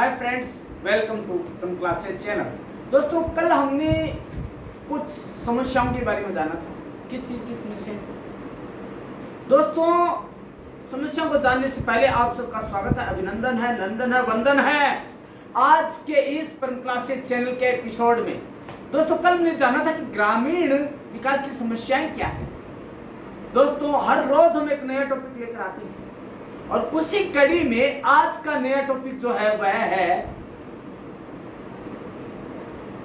Hi friends, welcome to ton classes channel. दोस्तों, कल हमने कुछ समस्याओं के बारे में जाना था। किस चीज़ की समस्या? दोस्तों, समस्याओं को जानने से पहले आप सबका स्वागत है, अभिनंदन है, नंदन है, वंदन है आज के इस टन क्लासेस चैनल के एपिसोड में। दोस्तों, कल हमने जाना था कि ग्रामीण विकास की समस्याएं क्या है। दोस्तों, हर रोज हम एक नया टॉपिक लेकर आते हैं और उसी कड़ी में आज का नया टॉपिक जो है वह है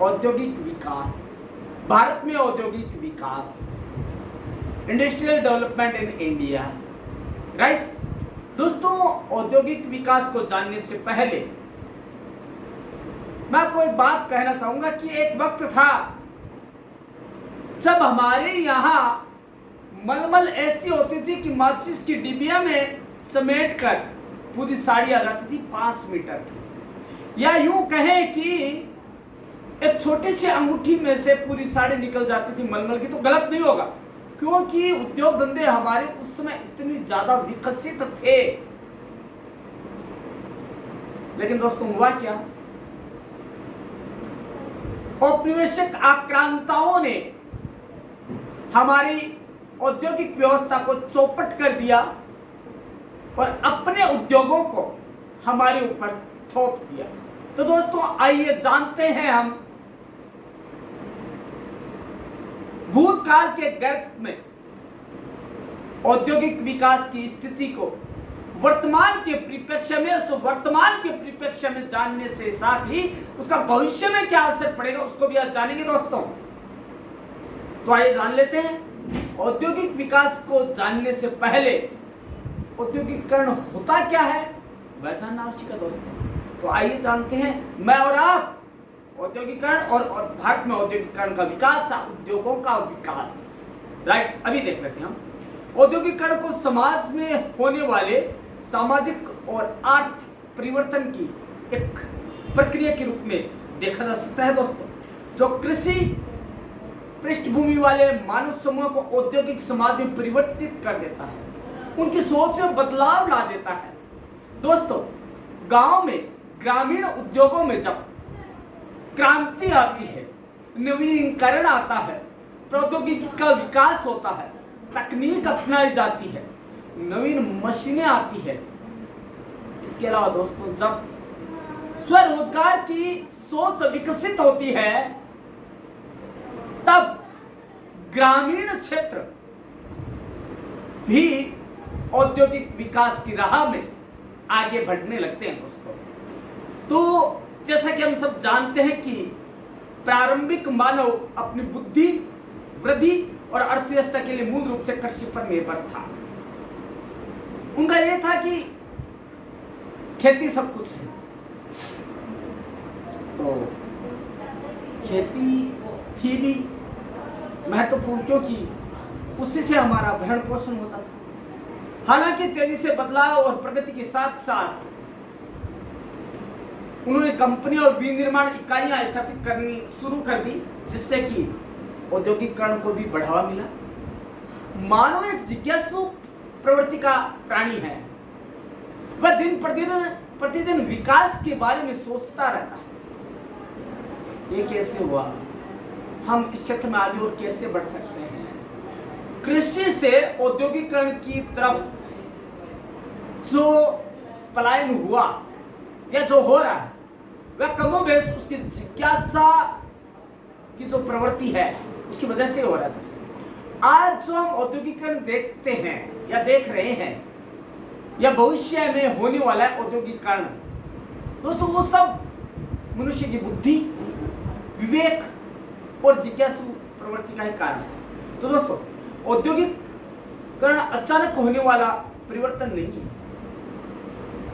औद्योगिक विकास। भारत में औद्योगिक विकास, industrial development in India, right. दोस्तों, औद्योगिक विकास को जानने से पहले मैं आपको एक बात कहना चाहूंगा कि एक वक्त था जब हमारे यहाँ मलमल ऐसी होती थी कि माचिस की डिबिया में समेट कर पूरी साड़ी आ जाती थी 5 मीटर की, या यूं कहें कि एक छोटी सी अंगूठी में से पूरी साड़ी निकल जाती थी मलमल की, तो गलत नहीं होगा, क्योंकि उद्योग धंधे हमारे उस समय इतनी ज्यादा विकसित थे। लेकिन दोस्तों, हुआ क्या? औपनिवेशिक आक्रांताओं ने हमारी औद्योगिक व्यवस्था को चौपट कर दिया और अपने उद्योगों को हमारे ऊपर थोप दिया। तो दोस्तों, आइए जानते हैं हम भूतकाल के गर्भ में औद्योगिक विकास की स्थिति को वर्तमान के परिप्रेक्ष्य में, उस वर्तमान के परिप्रेक्ष्य में जानने से साथ ही उसका भविष्य में क्या असर पड़ेगा उसको भी आज जानेंगे। दोस्तों, तो आइए जान लेते हैं। औद्योगिक विकास को जानने से पहले औद्योगिकरण होता क्या है वह जानना आवश्यक है। दोस्तों, तो आइए जानते हैं। मैं और आप औद्योगिकरण और भारत में औद्योगिकरण का विकास, उद्योगों का विकास, राइट, अभी देख लेते हैं हम। औद्योगिकरण को समाज में होने वाले सामाजिक और आर्थिक परिवर्तन की एक प्रक्रिया के रूप में देखा जा सकता है। दोस्तों, जो कृषि पृष्ठभूमि वाले मानव समूह को औद्योगिक समाज में परिवर्तित कर देता है, उनकी सोच में बदलाव ला देता है। दोस्तों, गांव में ग्रामीण उद्योगों में जब क्रांति आती है, नवीनीकरण आता है, प्रौद्योगिकी का विकास होता है, तकनीक अपनाई जाती है, नवीन मशीनें आती है, इसके अलावा दोस्तों जब स्वरोजगार की सोच विकसित होती है, तब ग्रामीण क्षेत्र भी औद्योगिक विकास की राह में आगे बढ़ने लगते हैं। दोस्तों, तो जैसा कि हम सब जानते हैं कि प्रारंभिक मानव अपनी बुद्धि, वृद्धि और अर्थव्यवस्था के लिए मूल रूप से कृषि पर निर्भर था। उनका यह था कि खेती सब कुछ है, तो खेती थी भी महत्वपूर्ण, क्योंकि उसी से हमारा भरण पोषण होता था। हालांकि तेजी से बदलाव और प्रगति के साथ साथ उन्होंने कंपनी और विनिर्माण इकाइयां स्थापित करनी शुरू कर दी, जिससे कि औद्योगिकरण को भी बढ़ावा मिला। मानव एक जिज्ञासु प्रवृत्ति का प्राणी है, वह दिन प्रतिदिन विकास के बारे में सोचता रहता है। ये कैसे हुआ, हम इस क्षेत्र में आगे और कैसे बढ़ सकते हैं। कृषि से औद्योगिकरण की तरफ जो पलायन हुआ या जो हो रहा है, वह कमोबेश उसकी जिज्ञासा की जो प्रवृत्ति है उसकी वजह से हो रहा है। आज जो हम औद्योगिकरण देखते हैं या देख रहे हैं या भविष्य में होने वाला है औद्योगिकरण, दोस्तों वो सब मनुष्य की बुद्धि, विवेक और जिज्ञासु प्रवृत्ति का ही कारण है। तो दोस्तों, औद्योगिकरण अचानक होने वाला परिवर्तन नहीं है,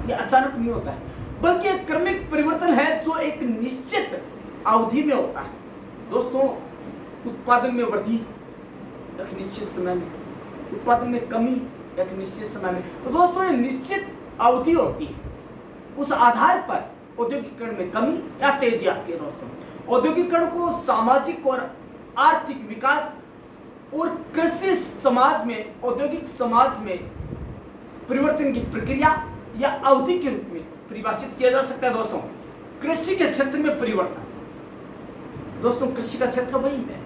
यह अचानक नहीं होता है, बल्कि एक क्रमिक परिवर्तन है जो एक निश्चित अवधि में होता है। दोस्तों, उत्पादन में वृद्धि एक निश्चित समय में, उत्पादन में कमी एक निश्चित समय में, तो दोस्तों ये निश्चित अवधि होती है। उस आधार पर औद्योगिकरण में कमी या तेजी आती है। दोस्तों, औद्योगिकरण को सामाजिक और आर्थिक विकास और कृषि समाज में, औद्योगिक समाज में परिवर्तन की प्रक्रिया या अवधि के रूप में परिभाषित किया जा सकता है। दोस्तों, कृषि के क्षेत्र में परिवर्तन, दोस्तों कृषि का क्षेत्र वही है,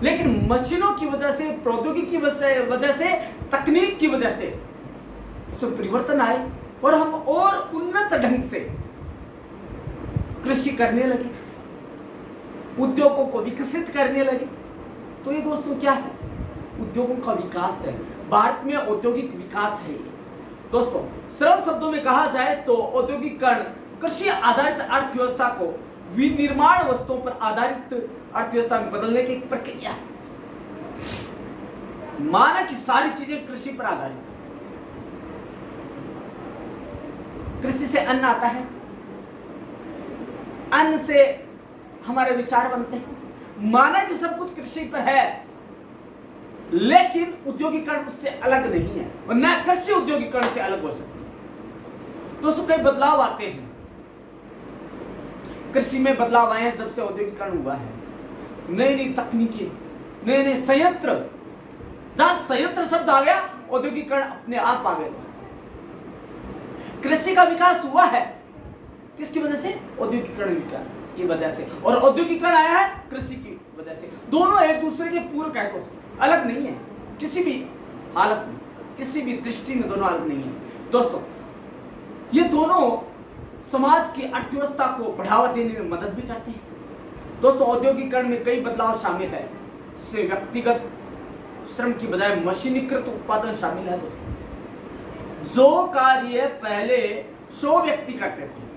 लेकिन मशीनों की वजह से, प्रौद्योगिकी की वजह से, तकनीक की वजह से उसमें परिवर्तन आए और हम और उन्नत ढंग से कृषि करने लगे, उद्योगों को विकसित करने लगे। तो ये दोस्तों क्या है? उद्योगों का विकास है। भारत में औद्योगिक विकास है। दोस्तों, सरल शब्दों में कहा जाए तो औद्योगिकरण कृषि आधारित अर्थव्यवस्था को विनिर्माण वस्तुओं पर आधारित अर्थव्यवस्था में बदलने की प्रक्रिया है। माना कि सारी चीजें कृषि पर आधारित, कृषि से अन्न आता है, अन्न से हमारे विचार बनते हैं। माना कि सब कुछ कृषि पर है, लेकिन उद्योगीकरण उससे अलग नहीं है और न कृषि उद्योगीकरण से अलग हो सकती है। दोस्तों, कई बदलाव आते हैं, कृषि में बदलाव आए हैं जब से औद्योगिकरण हुआ है। नई नई तकनीकी, नए नए संयंत्र, जहां संयंत्र शब्द आ गया औद्योगिकरण अपने आप आ गया। कृषि का विकास हुआ है किसकी वजह से? औद्योगिकरण की वजह से, और औद्योगिकरण आया है कृषि की वजह से। दोनों एक दूसरे के पूरक है, दोस्तों अलग नहीं है किसी भी हालत में, किसी भी दृष्टि में दोनों अलग नहीं है। दोस्तों, ये दोनों समाज की अर्थव्यवस्था को बढ़ावा देने में मदद भी करते हैं। दोस्तों, औद्योगिकरण में कई बदलाव शामिल है, जिससे व्यक्तिगत श्रम की बजाय मशीनीकृत उत्पादन शामिल है। दोस्तों, जो कार्य पहले 100 व्यक्ति करते थे,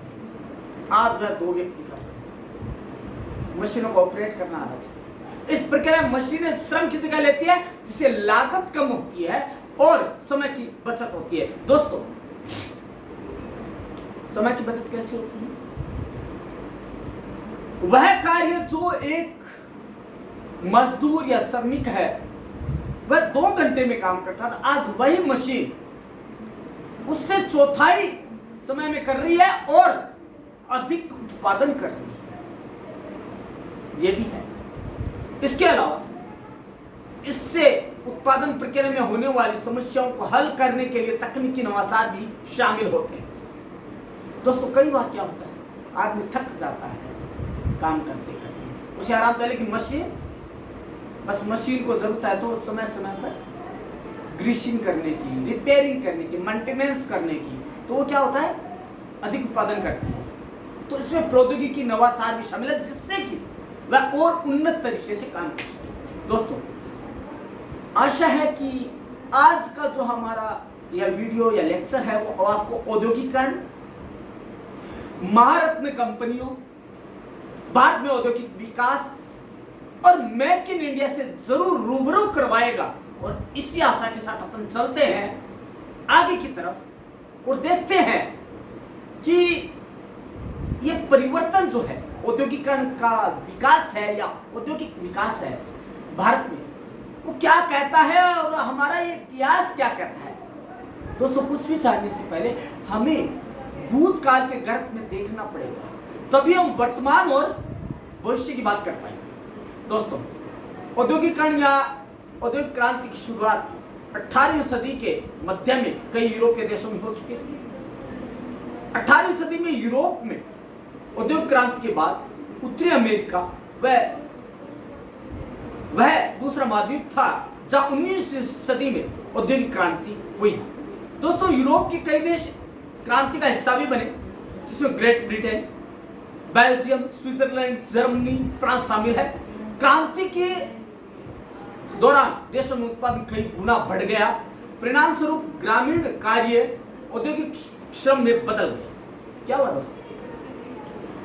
आज वह 2 व्यक्ति करते हैं। मशीनों को ऑपरेट करना आना चाहिए। इस प्रकार मशीनें श्रम की जगह लेती है, जिससे लागत कम होती है और समय की बचत होती है। दोस्तों, समय की बचत कैसे होती है? वह कार्य जो एक मजदूर या श्रमिक है वह 2 घंटे में काम करता था, आज वही मशीन उससे चौथाई समय में कर रही है और अधिक उत्पादन कर रही है। ये भी है। इसके अलावा इससे उत्पादन प्रक्रिया में होने वाली समस्याओं को हल करने के लिए तकनीकी नवाचार भी शामिल होते हैं। दोस्तों, कई बार क्या होता है, आदमी थक जाता है काम करते करते, उसे आराम चाहिए कि मशीन को जरूरत है तो समय समय पर ग्रीसिंग करने की, रिपेयरिंग करने की, मेंटेनेंस करने की, तो वो क्या होता है, अधिक उत्पादन करती है। तो इसमें प्रौद्योगिकी नवाचार भी शामिल है, जिससे कि वह और उन्नत तरीके से काम कर सके। दोस्तों, आशा है कि आज का जो हमारा यह वीडियो या लेक्चर है वो आपको औद्योगिकरण, महारत्न कंपनियों, भारत में औद्योगिक विकास और मेक इन इंडिया से जरूर रूबरू करवाएगा। और इसी आशा के साथ अपन चलते हैं आगे की तरफ और देखते हैं कि ये परिवर्तन जो है, औद्योगिकरण का विकास है या औद्योगिक विकास है भारत में, वो क्या कहता है और हमारा ये इतिहास क्या कहता है। दोस्तों, कुछ भी जानने से पहले हमें भूतकाल के गर्भ में देखना पड़ेगा, तभी हम वर्तमान और भविष्य की बात कर पाएंगे। दोस्तों, औद्योगिकरण या औद्योगिक क्रांति की शुरुआत 18वीं सदी के मध्य में कई यूरोपीय देशों में हो चुकी थी। 18वीं सदी में यूरोप में औद्योगिक क्रांति के बाद उत्तरी अमेरिका वह दूसरा महाद्वीप था जहां 19वीं सदी में औद्योगिक क्रांति हुई। दोस्तों, यूरोप के कई देश क्रांति का हिस्सा भी बने, जिसमें great Britain, Belgium, Switzerland, Germany, France शामिल है। क्रांति के दौरान देशों में उत्पादन कई गुना बढ़ गया। परिणाम स्वरूप ग्रामीण कार्य औद्योगिक श्रम में बदल गए। क्या हुआ दोस्तों?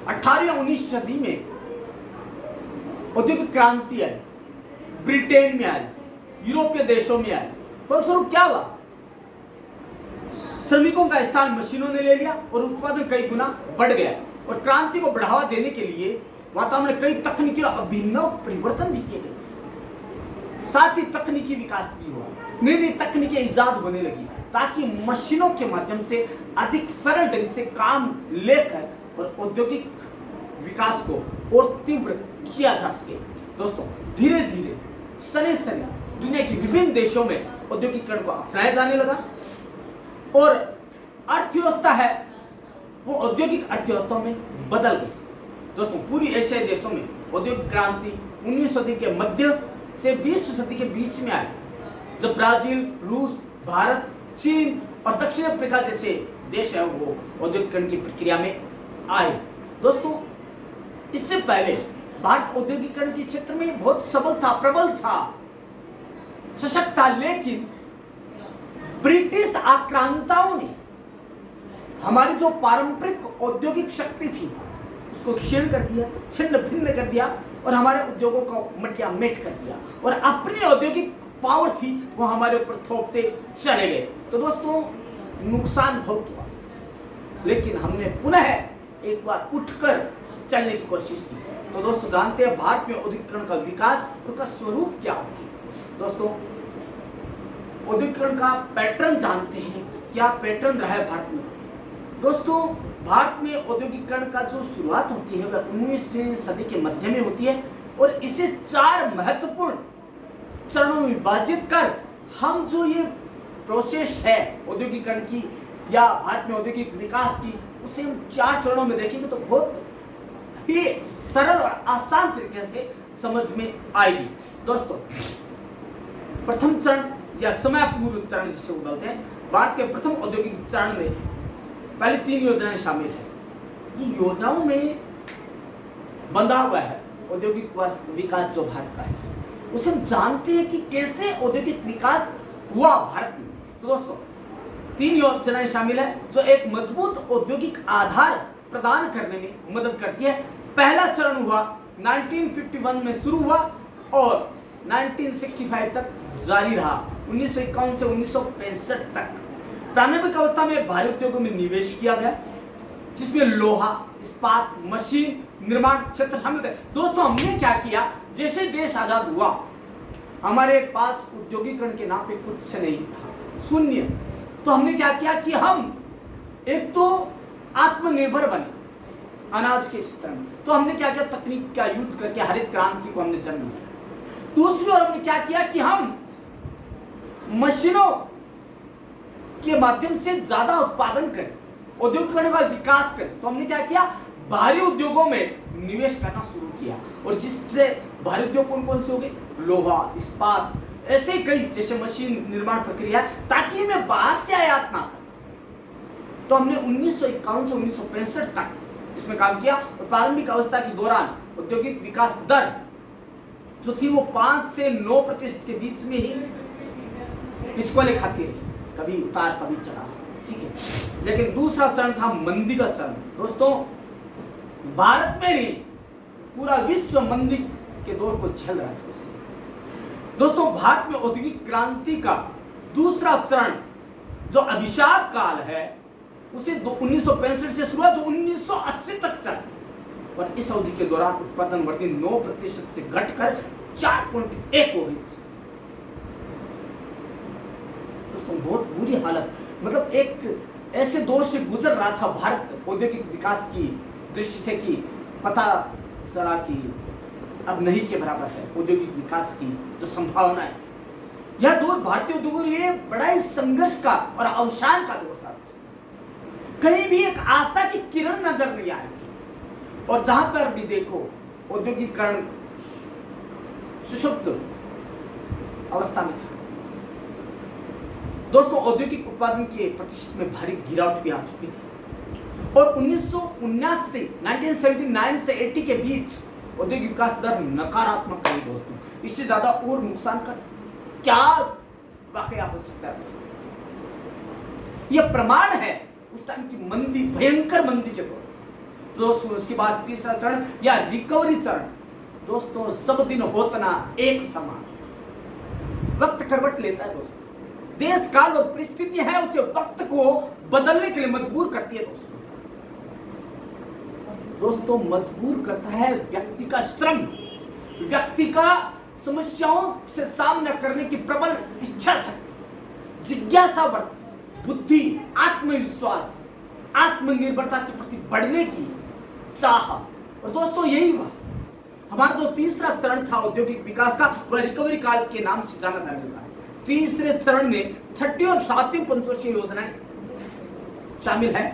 18वीं और 19वीं सदी में औद्योगिक क्रांति आई, ब्रिटेन में आई, यूरोपीय देशों में आई। फलस्वरूप क्या हुआ? श्रमिकों का स्थान मशीनों ने ले लिया और उत्पादन कई गुना बढ़ गया। और क्रांति को बढ़ावा देने के लिए वातावरण में कई तकनीकी और अभिनव परिवर्तन भी किए गए। साथ ही तकनीकी विकास भी हुआ, नई नई तकनीकें इजाद होने लगी ताकि मशीनों के माध्यम से अधिक सरल ढंग से काम लेकर और औद्योगिक विकास को और तीव्र किया जा सके। दोस्तों, धीरे धीरे सने दुनिया के विभिन्न देशों में औद्योगिकरण को अपनाया जाने लगा और अर्थव्यवस्था है वो औद्योगिक अर्थव्यवस्था में बदल गई। दोस्तों पूरी एशियाई देशों में औद्योगिक क्रांति 19वीं सदी के मध्य से 20वीं सदी के बीच में आई, जब ब्राजील, रूस, भारत, चीन और दक्षिण अफ्रीका जैसे देश है वो औद्योगिकरण की प्रक्रिया में आए। दोस्तों इससे पहले भारत औद्योगिकरण के क्षेत्र में बहुत सबल था, प्रबल था, सशक्त था, लेकिन ब्रिटिश आक्रांताओं ने हमारी जो पारंपरिक औद्योगिक शक्ति थी उसको क्षीण कर दिया, छिन्न भिन्न कर दिया और हमारे उद्योगों को मटिया मेट कर दिया और अपनी औद्योगिक पावर थी वो हमारे ऊपर थोपते चले गए। तो दोस्तों नुकसान बहुत हुआ, लेकिन हमने पुनः एक बार उठकर चलने की कोशिश की। तो दोस्तों जानते हैं भारत में औद्योगिकरण का विकास, उसका स्वरूप क्या होता है। दोस्तों औद्योगिकरण का पैटर्न जानते हैं, क्या पैटर्न रहा है भारत में। दोस्तों भारत में औद्योगिकरण का जो शुरुआत होती है वह 19वीं सदी के मध्य में होती है और इसे 4 महत्वपूर्ण चरणों में विभाजित कर हम जो ये प्रोसेस है औद्योगिकरण की या भारत में औद्योगिक विकास की, उसे हम 4 चरणों में देखेंगे तो बहुत ही सरल और आसान तरीके से समझ में आएगी। दोस्तों प्रथम चरण या समय पूर्व चरण जिसे बोलते हैं, भारत के प्रथम औद्योगिक चरण में पहले 3 योजनाएं शामिल है। ये योजनाओं में बंधा हुआ है औद्योगिक विकास जो भारत का है, उसे हम जानते हैं कि कैसे औद्योगिक विकास हुआ भारत में। तो दोस्तों 3 योजनाएं शामिल है जो एक मजबूत औद्योगिक आधार प्रदान करने में मदद करती है। पहला चरण हुआ 1951 में शुरू हुआ और 1965 तक जारी रहा, 1951 से 1965 तक। प्रारंभिक अवस्था में भारी उद्योगों में निवेश किया गया जिसमें लोहा, इस्पात, मशीन निर्माण क्षेत्र शामिल थे। दोस्तों हमने क्या किया, जैसे देश आजाद हुआ हमारे पास औद्योगिकरण के नाम पे कुछ नहीं था, शून्य। तो हमने क्या किया कि हम एक तो आत्मनिर्भर बने अनाज के क्षेत्र में। तो हमने क्या किया, तकनीक का यूज करके हरित क्रांति को हमने जन्म दिया। दूसरी ओर हमने क्या किया कि हम मशीनों के माध्यम से ज्यादा उत्पादन करें, औद्योगिकरण का विकास करें। तो हमने क्या किया, भारी उद्योगों में निवेश करना शुरू किया और जिससे भारी उद्योग कौन कौन से हो गए, लोहा, इस्पात, ऐसे ही कई जैसे मशीन निर्माण प्रक्रिया, ताकि हमें बाहर से आयात ना करें। तो हमने 1951 से 1965 तक इसमें काम किया और प्रारंभिक अवस्था के दौरान औद्योगिक विकास दर जो थी वो 5 से 9% के बीच में ही पिछवाले खाती रही, कभी उतार कभी चढ़ा, ठीक है। लेकिन दूसरा चरण था मंदी का चरण। दोस्तों भारत में नहीं पूरा विश्व मंदी के दौर को झेल रहा है। दोस्तों भारत में औद्योगिक क्रांति का दूसरा चरण जो अभिशाप काल है उसे 1965 से शुरुआत जो 1980 तक चला और इस अवधि के दौरान उत्पादन वृद्धि 9% से घटकर 4.1 हो गई। दोस्तों बहुत बुरी हालत, मतलब एक ऐसे दौर से गुजर रहा था भारत औद्योगिक विकास की दृष्टि से कि पता चला कि अब नहीं के बराबर है औद्योगिक विकास की जो संभावना है। यह दौर भारतीय उद्योगों के लिए बड़ा ही संघर्ष का और अवसान का दौर था। कहीं भी एक आशा की किरण नजर नहीं आई और जहां पर भी देखो औद्योगिकरण सुषुप्त अवस्था में था। दोस्तों औद्योगिक उत्पादन के प्रतिशत में भारी गिरावट भी आ चुकी थी और 1979 से 1979 से 80 के बीच औद्योगिक विकास दर नकारात्मक रही। दोस्तों इससे ज्यादा और नुकसान का क्या वाकया हो सकता है। यह प्रमाण है उस टाइम की मंदी, भयंकर मंदी के दौर। दोस्तों उसके बाद तीसरा चरण या रिकवरी चरण। दोस्तों सब दिन होतना एक समान, वक्त करवट लेता है। दोस्तों देश काल और परिस्थिति है उसे वक्त को बदलने के लिए मजबूर करती है। दोस्तों मजबूर करता है व्यक्ति का श्रम, व्यक्ति का समस्याओं से सामना करने की प्रबल इच्छा शक्ति, जिज्ञासा, बुद्धि, आत्मविश्वास, आत्मनिर्भरता के प्रति बढ़ने की चाह। और दोस्तों यही हुआ। हमारा जो तीसरा चरण था औद्योगिक विकास का वह रिकवरी काल के नाम से जाना जाने लगा। तीसरे चरण में छठी और सातवीं पंचवर्षीय योजनाएं शामिल है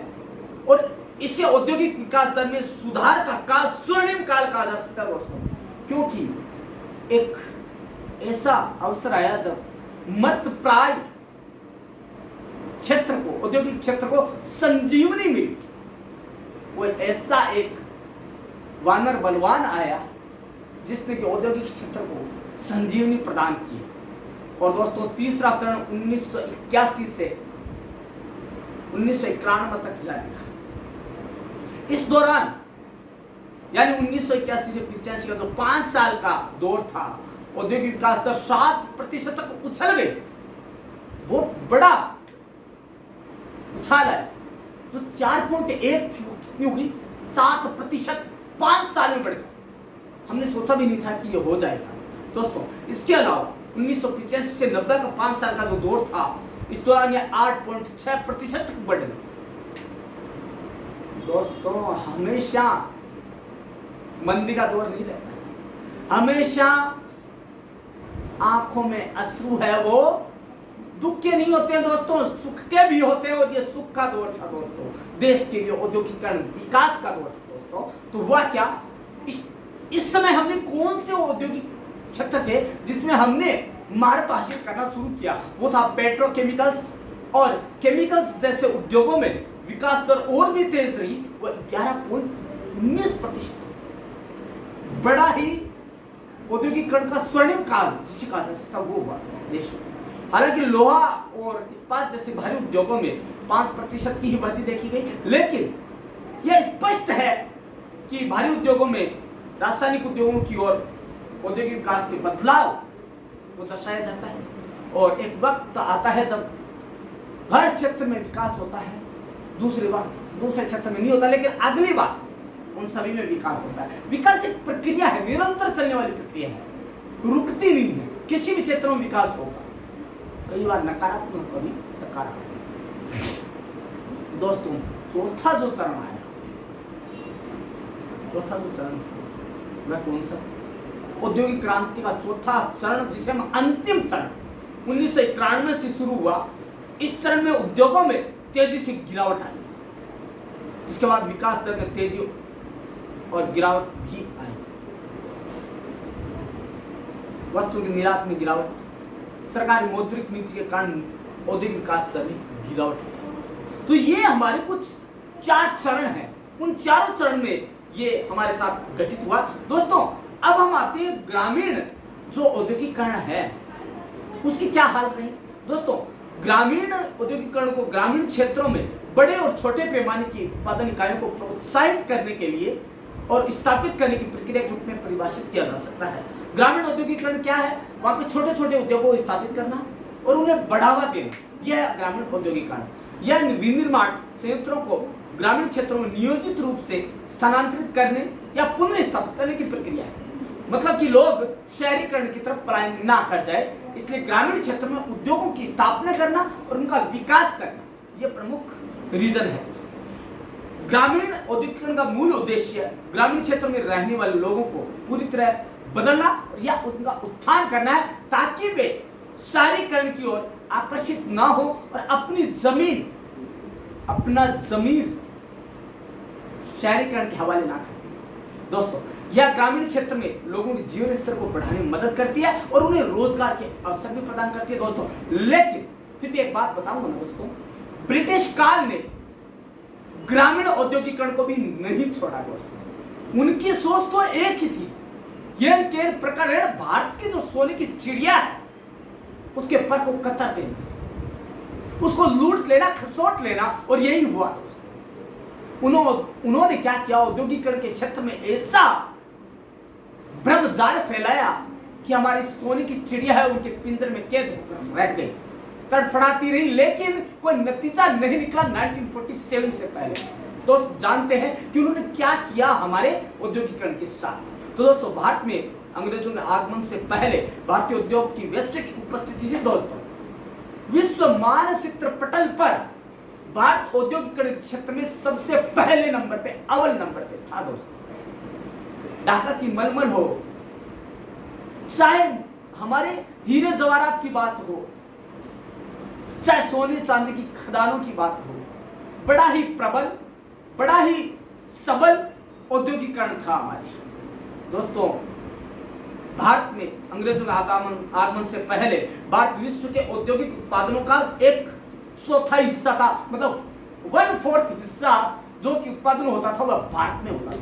और इसे औद्योगिक विकास दर में सुधार का काल, स्वर्णिम काल कहा जा सकता है दोस्तों, क्योंकि एक ऐसा अवसर आया जब मत प्राय क्षेत्र को, औद्योगिक क्षेत्र को संजीवनी मिली। वो ऐसा एक वानर बलवान आया जिसने कि औद्योगिक क्षेत्र को संजीवनी प्रदान की। और दोस्तों तीसरा चरण 1981 से 1991 तक जारी रहा। इस दौरान यानी 1981 से 85 का जो 5 साल का दौर था, औद्योगिक विकास दर 7% तक उछल गई। बहुत बड़ा उछाल है। जो 4.1 थी वो कितनी हुई? 7% 5 साल में बढ़ गई। हमने सोचा भी नहीं था कि ये हो जाएगा दोस्तों। इसके अलावा 1985 से 90 का 5 साल का जो दौर था, इस दौरान ये 8.6% तक बढ़ गई। दोस्तों हमेशा मंदी का दौर नहीं रहता, हमेशा आंखों में अश्रु है वो दुख के नहीं होते हैं दोस्तों, सुख के भी होते हैं। और ये सुख का दौर था दोस्तों, देश के लिए औद्योगिकरण विकास का दौर था दोस्तों। तो वह क्या, इस समय हमने कौन से औद्योगिक क्षेत्र थे जिसमें हमने महारत हासिल करना शुरू किया? वो था पेट्रोकेमिकल्स और केमिकल्स जैसे उद्योगों में विकास दर और भी तेज रही, वो 11.19%। बड़ा ही औद्योगिकरण का स्वर्णिम काल जिसे कहा जा सकता वो हुआ देश में। हालांकि लोहा और इस्पात जैसे भारी उद्योगों में 5% की ही वृद्धि देखी गई, लेकिन यह स्पष्ट है कि भारी उद्योगों में, रासायनिक उद्योगों की ओर औद्योगिक विकास के बदलाव को दर्शाया जाता है। और एक वक्त आता है जब हर क्षेत्र में विकास होता है, दूसरे क्षेत्र में नहीं होता, लेकिन अगली बार उन सभी में विकास होता है। विकास एक प्रक्रिया है, निरंतर चलने वाली प्रक्रिया है, रुकती नहीं है। किसी भी क्षेत्र में विकास होगा, कई बार नकारात्मक, कभी सकारात्मक। दोस्तों चौथा जो चरण आया, चौथा जो चरण था वह कौन सा था? औद्योगिक क्रांति का चौथा चरण, जिसे हम अंतिम चरण 1991 से शुरू हुआ। इस चरण में उद्योगों में तेजी से गिरावट आई, जिसके बाद विकास दर में तेजी और गिरावट भी आई। वस्तु की निर्यात में गिरावट, सरकारी मौद्रिक नीति के कारण औद्योगिक विकास दर में गिरावट आई। तो ये हमारे कुछ 4 चरण हैं। उन चारों चरण में ये हमारे साथ घटित हुआ दोस्तों। अब हम आते हैं ग्रामीण जो औद्योगिकरण है उसकी क्या हाल रही दोस्तों। ग्रामीण औद्योगिकरण को ग्रामीण क्षेत्रों में बड़े और छोटे पैमाने की उत्पादन इकाइयों को प्रोत्साहित करने के लिए और स्थापित करने की प्रक्रिया के रूप में परिभाषित किया जा सकता है। ग्रामीण औद्योगिकरण क्या है? वहां पे छोटे छोटे उद्योगों को स्थापित करना और उन्हें बढ़ावा देना, यह ग्रामीण औद्योगिकरण। यह विनिर्माण संयंत्रों को ग्रामीण क्षेत्रों में नियोजित रूप से स्थानांतरित करने या पुनर्स्थापित करने की प्रक्रिया है। मतलब कि लोग शहरीकरण की तरफ पलायन ना कर जाए, इसलिए ग्रामीण क्षेत्र में उद्योगों की स्थापना करना और उनका विकास करना, यह प्रमुख रीजन है। ग्रामीण औद्योगिकरण का मूल उद्देश्य ग्रामीण क्षेत्र में रहने वाले लोगों को पूरी तरह बदलना या उनका उत्थान करना है, ताकि वे शहरीकरण की ओर आकर्षित ना हो और अपना जमीन शहरीकरण के हवाले ना करें। दोस्तों यह ग्रामीण क्षेत्र में लोगों के जीवन स्तर को बढ़ाने में मदद करती है और उन्हें रोजगार के अवसर भी प्रदान करती है दोस्तों। लेकिन फिर भी एक बात बताऊंगा ना दोस्तों, ब्रिटिश काल ने ग्रामीण औद्योगिकरण को भी नहीं छोड़ा दोस्तों। उनकी सोच तो एक ही थी, यह प्रकरण भारत की जो सोने की चिड़िया है उसके पर को कतर देना, उसको लूट लेना, खसोट लेना, और यही हुआ दोस्तों। उन्होंने क्या किया, औद्योगिकरण के क्षेत्र में ऐसा भ्रमजाल फैलाया कि हमारी सोने की चिड़िया है उनके पिंजरे में कैद होकर रह गई, तड़फड़ाती रही, लेकिन कोई नतीजा नहीं निकला 1947 से पहले। दोस्त जानते हैं कि उन्होंने क्या किया हमारे औद्योगिकरण के साथ। तो दोस्तों भारत में अंग्रेजों के आगमन से पहले भारतीय उद्योग की वैश्विक उपस्थिति थी दोस्तों। विश्व मानचित्र पटल पर भारत औद्योगिकरण क्षेत्र में सबसे पहले नंबर पे, अव्वल नंबर पे था दोस्तों। ढाका की मलमल हो, चाहे हमारे हीरे जवाहरात की बात हो, चाहे सोने चांदी की खदानों की बात हो, बड़ा ही प्रबल, बड़ा ही सबल औद्योगिकरण था हमारे यहाँ। दोस्तों, भारत में अंग्रेजों के आगमन से पहले भारत विश्व के औद्योगिक उत्पादनों का 1/4 हिस्सा था, मतलब 1/4 हिस्सा जो कि उत्पादन होता था वह भारत में होता था।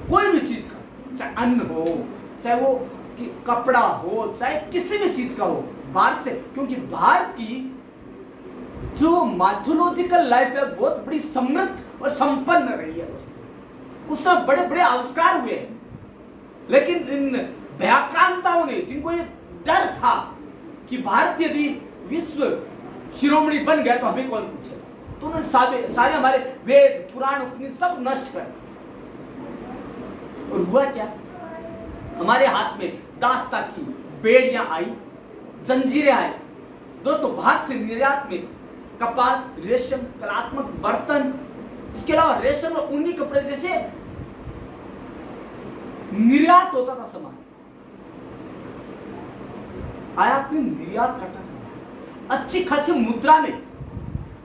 कोई भी चीज का, चाहे अन्न हो, चाहे वो कि कपड़ा हो, चाहे किसी भी चीज का हो, भारत से, क्योंकि भारत की जो माइथोलॉजिकल लाइफ है बहुत बड़ी समृद्ध और संपन्न रही है दोस्तों। उसमें बड़े बड़े आविष्कार हुए हैं, लेकिन इन भयाक्रांताओं ने, जिनको ये डर था कि भारत यदि विश्व शिरोमणि बन गया तो हमें कौन पूछेगा, तो उन्होंने सारे हमारे वेद पुराण उपनिषद सब नष्ट कर। और हुआ क्या, हमारे हाथ में दास्ता की बेड़ियां आई, जंजीरें आई। दोस्तों, भारत से निर्यात में कपास, रेशम, कलात्मक बर्तन, इसके अलावा रेशम और ऊनी कपड़े जैसे निर्यात होता था सामान। आयात में निर्यात करता था अच्छी खासी मुद्रा में।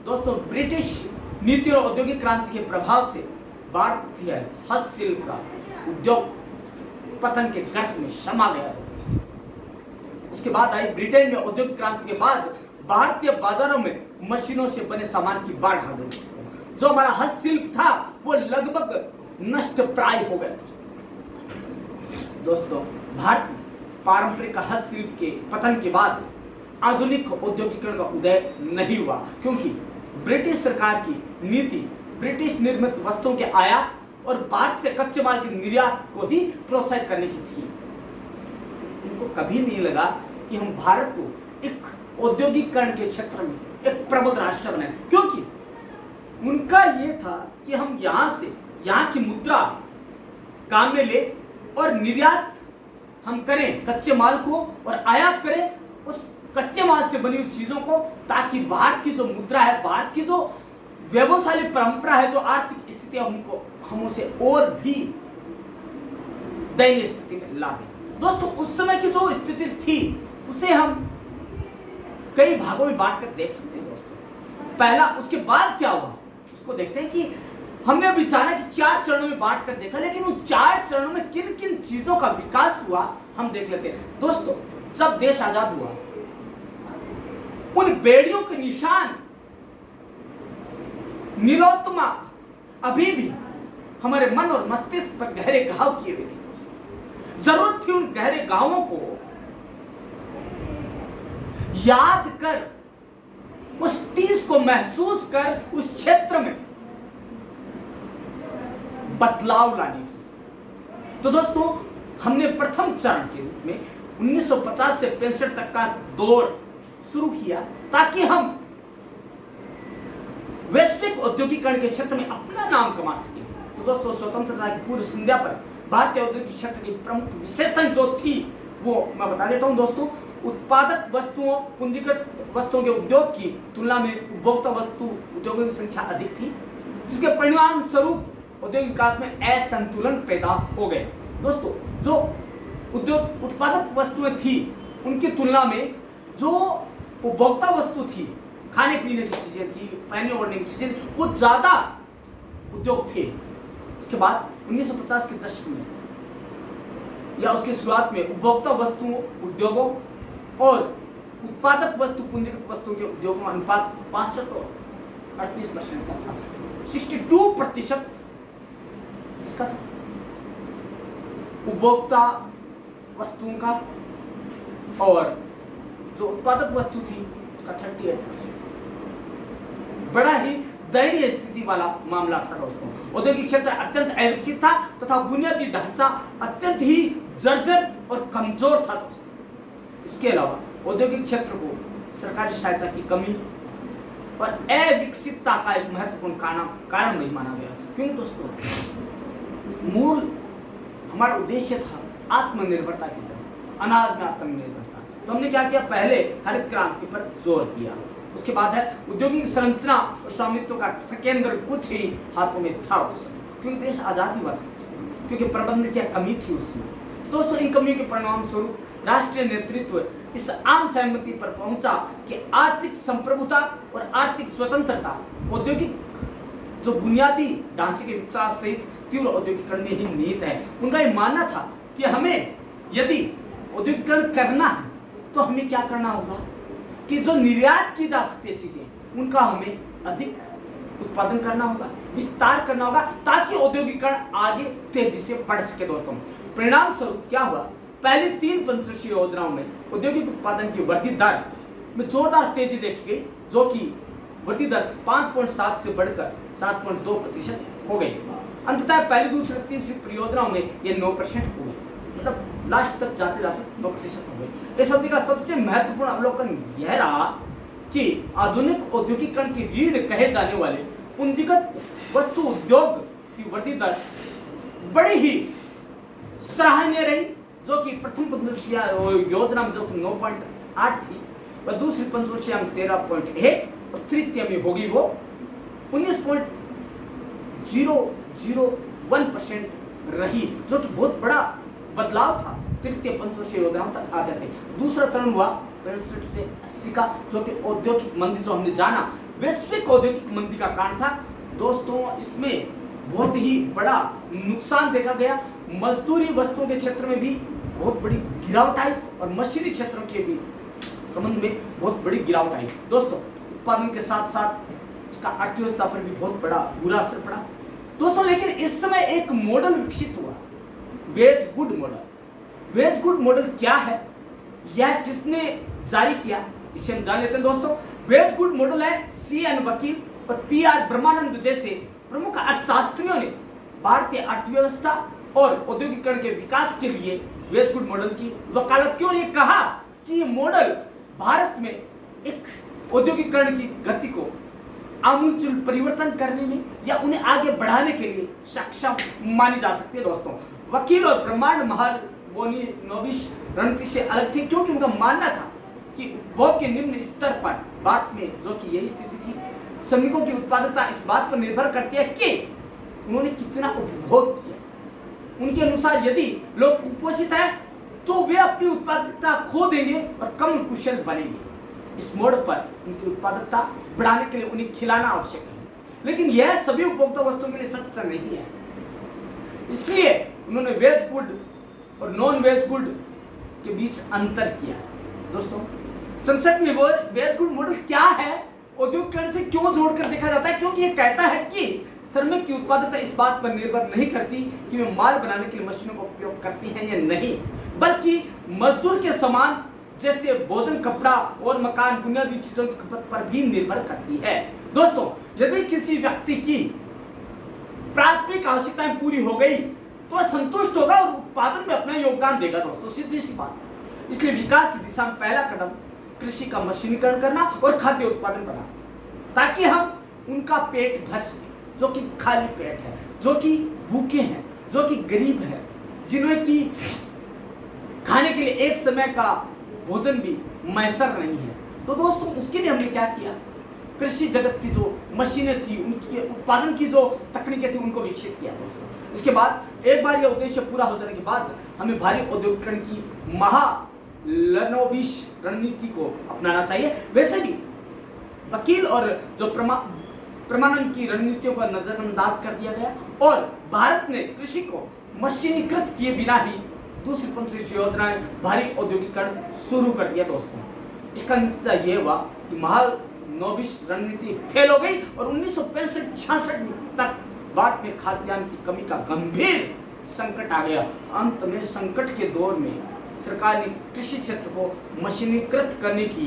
दोस्तों, ब्रिटिश नीति और औद्योगिक क्रांति के प्रभाव से भारतीय हस्तशिल्प का उद्योग पतन के गर्त में समा गया। उसके बाद आई ब्रिटेन में औद्योगिक क्रांति के बाद भारतीय बाजारों में मशीनों से बने सामान की बाढ़ आ गई। जो हमारा हस्तशिल्प था वो लगभग नष्ट प्राय हो गया। दोस्तों, भारत में पारंपरिक हस्तशिल्प के पतन के बाद आधुनिक औद्योगिकरण का उदय नहीं हुआ, क्योंकि ब्रिटिश सरकार की नीति ब्रिटिश निर्मित वस्तुओं के आयात और भारत से कच्चे माल के निर्यात को ही प्रोत्साहित करने की थी। उनको कभी नहीं लगा कि हम भारत को एक औद्योगिकरण के क्षेत्र में एक प्रबल राष्ट्र बनाए, क्योंकि उनका यह था कि हम यहां से यहां की मुद्रा काम में ले और निर्यात हम करें कच्चे माल को और आयात करें उस कच्चे माल से बनी हुई चीजों को, ताकि भारत की जो मुद्रा है, भारत की जो व्यवसायी परंपरा है, जो आर्थिक स्थिति है, हम उसे और भी दयनीय स्थिति में ला दें। दोस्तों, उस समय की जो स्थिति थी उसे हम कई भागों में बांट कर देख सकते हैं। दोस्तों, पहला, उसके बाद क्या हुआ उसको देखते हैं कि हमने अभी जाना कि 4 चरणों में बांट कर देखा, लेकिन उन 4 चरणों में किन किन चीजों का विकास हुआ हम देख लेते हैं। दोस्तों, जब देश आजाद हुआ, उन बेड़ियों के निशान नीलोत्तमा अभी भी हमारे मन और मस्तिष्क पर गहरे घाव किए हुए थे। जरूरत थी उन गहरे घावों को याद कर, उस टीस को महसूस कर, उस क्षेत्र में बदलाव लाने की। तो दोस्तों, हमने प्रथम चरण के रूप में 1950 से 65 तक का दौर शुरू किया, ताकि हम वैश्विक औद्योगिकरण के क्षेत्र में अपना नाम कमा सके। तो दोस्तों, स्वतंत्रता की पूर्व संध्या पर भारतीय औद्योगिक क्षेत्र की प्रमुख विशेषताएं जो थी वो मैं बता देता हूं। दोस्तों, उत्पादक वस्तुओं, पूंजीगत वस्तुओं के उद्योग की तुलना में उपभोक्ता वस्तु उद्योगों की संख्या अधिक थी, जिसके परिणाम स्वरूप औद्योगिक विकास में असंतुलन पैदा हो गए। दोस्तों, जो उद्योग उत्पादक वस्तुएं थी उनकी तुलना में जो उपभोक्ता वस्तु थी, खाने पीने की चीजें थी, पहनने ओढ़ने की चीजें थी, वो ज्यादा उद्योग थे। उसके बाद 1950 के दशक में या उसकी शुरुआत में उपभोक्ता वस्तुओं उद्योगों और उत्पादक वस्तु पूंजीगत वस्तुओं के उद्योगों का अनुपात 65 और 38% का था। 62% इसका था उपभोक्ता वस्तुओं का, और जो उत्पादक वस्तु थी उसका 38%। बड़ा ही दयनीय स्थिति वाला मामला था दोस्तों। औद्योगिक क्षेत्र अत्यंत अविकसित था तथा बुनियादी ढांचा अत्यंत ही जर्जर और कमजोर था दोस्तों। इसके अलावा औद्योगिक क्षेत्र को सरकारी सहायता की कमी और अविकसितता का एक महत्वपूर्ण कारण नहीं माना गया, क्योंकि दोस्तों मूल हमारा उद्देश्य था आत्मनिर्भरता की तरफ, अनाज में आत्मनिर्भरता। तो हमने क्या किया, पहले हरित क्रांति पर जोर दिया। उसके बाद है औद्योगिक संरचना और स्वामित्व का केंद्र कुछ ही हाथों में था उस समय, क्योंकि देश आजाद हुआ था, क्योंकि प्रबंधन की कमी थी उसमें। दोस्तों, इन कमियों के परिणाम स्वरूप राष्ट्रीय नेतृत्व इस आम सहमति पर पहुंचा कि आर्थिक संप्रभुता और आर्थिक स्वतंत्रता औद्योगिक जो बुनियादी ढांचे के विकास सहित तीव्र औद्योगिकरण में ही निहित है। उनका ये मानना था कि हमें यदि औद्योगिकरण करना है तो हमें क्या करना होगा कि जो निर्यात की जा सकती है चीजें उनका हमें अधिक उत्पादन करना होगा, विस्तार करना होगा, ताकि औद्योगिकरण आगे तेजी से बढ़ सके। दोस्तों, परिणाम स्वरूप क्या हुआ, पहली 3 पंचवर्षीय योजनाओं में औद्योगिक उत्पादन की वृद्धि दर में जोरदार तेजी देखी गई, जो कि वृद्धि दर 5.7 से बढ़कर 7.2% हो गई। अंततः पहली, दूसरी, तीसरी परियोजनाओं में ये 9% हो गई, मतलब लास्ट तक जाते जाते 9% हो गई। इस अवधि का सबसे महत्वपूर्ण अवलोकन यह रहा कि आधुनिक औद्योगिकरण की रीढ़ कहे जाने वाले पूंजीगत वस्तु उद्योग की वृद्धि दर बड़ी ही सराहनीय रही, जो कि प्रथम पंचवर्षीय योजना में जो 9.8 थी वह दूसरी पंचवर्षीय में 13.1 और तृतीय में होगी वो 19.001% रही, जो कि बहुत बड़ा बदलाव था तृतीय पंचवर्षीय योजनाओं तक आ गए थे। दूसरा चरण हुआ 65 से 80 का, जो कि औद्योगिक मंदी जो हमने जाना वैश्विक औद्योगिक मंदी का कारण था। दोस्तों, इसमें बहुत ही बड़ा नुकसान देखा गया, मजदूरी वस्तुओं के क्षेत्र में भी बहुत बड़ी गिरावट आई और मशीनी क्षेत्रों के भी संबंध में बहुत बड़ी गिरावट आई। दोस्तों, उत्पादन के साथ साथ इसका अर्थव्यवस्था पर भी बहुत बड़ा बुरा असर पड़ा। दोस्तों, लेकिन इस समय एक मॉडल विकसित हुआ, wedge good model. Wedge good model क्या है, यह किसने जारी किया, इसे हम जान लेते हैं। दोस्तों, वेज गुड मॉडल है CN वकील और PR ब्रह्मानंद जैसे प्रमुख अर्थशास्त्रियों ने भारतीय अर्थव्यवस्था और औद्योगिकरण के विकास के लिए वेज गुड मॉडल की वकालत की और ये कहा कि ये मॉडल भारत में एक औद्योगिकरण की गति को आमूलचूल परिवर्तन करने में या उन्हें आगे बढ़ाने के लिए सक्षम मानी जा सकती है। दोस्तों, वकील और ब्रह्मांड महालनोबिस रणनीति से अलग थे, क्योंकि उनका मानना था कि उपभोग के निम्न स्तर पर भारत में जो कि यही स्थिति थी, श्रमिकों की उत्पादकता इस बात पर निर्भर करती है कि उन्होंने कितना उपभोग किया। उनके अनुसार यदि लोग कुपोषित हैं तो वे अपनी उत्पादकता खो देंगे और कम कुशल बनेंगे। इस मोड़ पर उनकी उत्पादकता बढ़ाने के लिए उन्हें खिलाना आवश्यक है, लेकिन यह सभी उपभोक्ता वस्तुओं के लिए सच नहीं है। इसलिए उन्होंने वेज गुड और नॉन वेज गुड के बीच अंतर किया। दोस्तों, संक्षेप में वो वेज गुड मॉडल क्या है, औद्योगिकरण से क्यों जोड़कर देखा जाता है, क्योंकि ये कहता है कि श्रमिक की उत्पादकता इस बात पर निर्भर नहीं करती कि वे माल बनाने के लिए मशीनों का उपयोग करती हैं या नहीं, बल्कि मजदूर के समान जैसे भोजन, कपड़ा और मकान, बुनियादी चीजों की खपत पर भी निर्भर करती है। दोस्तों, यदि किसी व्यक्ति की प्राथमिक आवश्यकताएं पूरी हो गई तो वह संतुष्ट होगा और उत्पादन में अपना योगदान देगा। दोस्तों, सीधी सी बात है। इसलिए विकास की दिशा में पहला कदम कृषि का मशीनीकरण करना और खाद्य उत्पादन करना, ताकि हम उनका पेट भर सके जो कि खाली पेट है, जो कि भूखे हैं, जो कि गरीब है, जिन्हें की खाने के लिए एक समय का भोजन भी मैसर नहीं है। तो दोस्तों, उसके लिए हमने क्या किया, कृषि जगत की जो मशीनें थी, उनकी उत्पादन की जो तकनीकें थी, उनको विकसित किया। दोस्तों, इसके बाद एक बार यह उद्देश्य पूरा हो जाने के बाद हमें भारी औद्योगिकरण की महालनोबिस रणनीति को अपनाना चाहिए। वैसे भी वकील और जो प्रमाणन की रणनीतियों पर नजरअंदाज कर दिया गया और भारत ने कृषि को मशीनीकृत किए बिना ही दूसरी पंचवर्षीय योजना में भारी औद्योगिकरण शुरू कर दिया। दोस्तों, इसका नतीजा यह हुआ कि महालनोबिस रणनीति फेल हो गई और 1965-66 तक भारत में खाद्यान्न की कमी का गंभीर संकट आ गया। अंत में संकट के दौर में सरकार ने कृषि क्षेत्र को मशीनीकृत करने की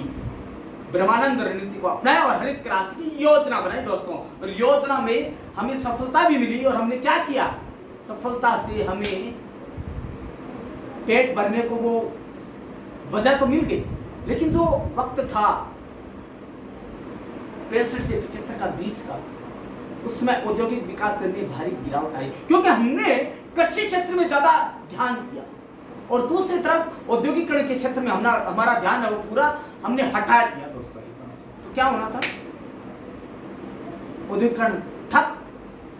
ब्रह्मानंद रणनीति को अपनाया और हरित क्रांति की योजना बनाई। दोस्तों, और योजना में हमें सफलता भी मिली और हमने क्या किया, सफलता से हमें पेट भरने को वो वजह तो मिल गई, लेकिन जो वक्त था 65 से 75 का बीच का, उसमें औद्योगिक विकास दर में भारी गिरावट आई, क्योंकि हमने कृषि क्षेत्र में ज्यादा ध्यान दिया और दूसरी तरफ औद्योगिकरण के क्षेत्र में हमारा ध्यान है वो पूरा हमने हटा दिया। दोस्तों, तो क्या होना था, औद्योगिकरण ठप।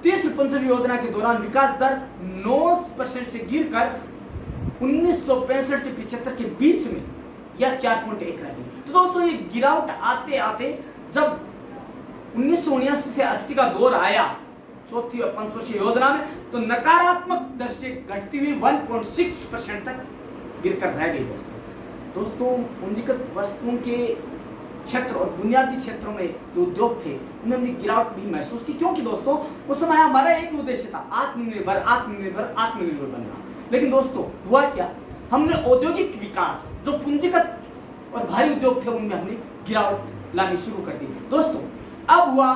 तीसरी पंचवर्षीय योजना के दौरान विकास दर 9% से गिरकर 1965 से 75 के बीच में यह 4.1 रह गई। तो दोस्तों, ये गिरावट आते आते जब 1979 से 80 का दौर आया चौथी और पंचवर्षीय योजना में, तो नकारात्मक दर से घटती हुई 1.6% तक गिरकर रह गई। दोस्तों पूंजीगत वस्तुओं के क्षेत्र और बुनियादी क्षेत्रों में जो उद्योग थे उनमें हमने गिरावट भी महसूस की, क्योंकि दोस्तों उस समय हमारा एक उद्देश्य था, आत्मनिर्भर आत्मनिर्भर आत्मनिर्भर बनना। लेकिन दोस्तों हुआ क्या, हमने औद्योगिक विकास, जो पूंजीगत और भारी उद्योग थे, उनमें हमने गिरावट लानी शुरू कर दी। दोस्तों अब हुआ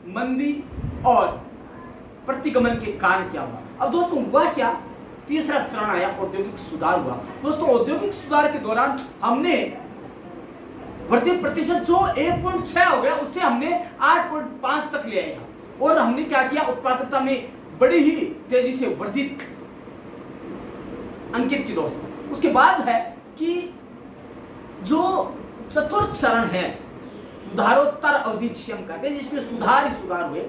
मंदी और प्रतिगमन के कारण क्या हुआ। अब दोस्तों हुआ क्या, तीसरा चरण आया, औद्योगिक सुधार हुआ। दोस्तों औद्योगिक सुधार के दौरान हमने वृद्धि प्रतिशत जो 1.6 हो गया, उससे हमने 8.5 तक ले आए, और हमने क्या किया, उत्पादकता में बड़ी ही तेजी से वृद्धि अंकित की। दोस्तों उसके बाद है कि जो चतुर्थ चरण है, सुधारोत्तर अवधि जिसे हम कहते हैं, जिसमें सुधार ही सुधार हुए,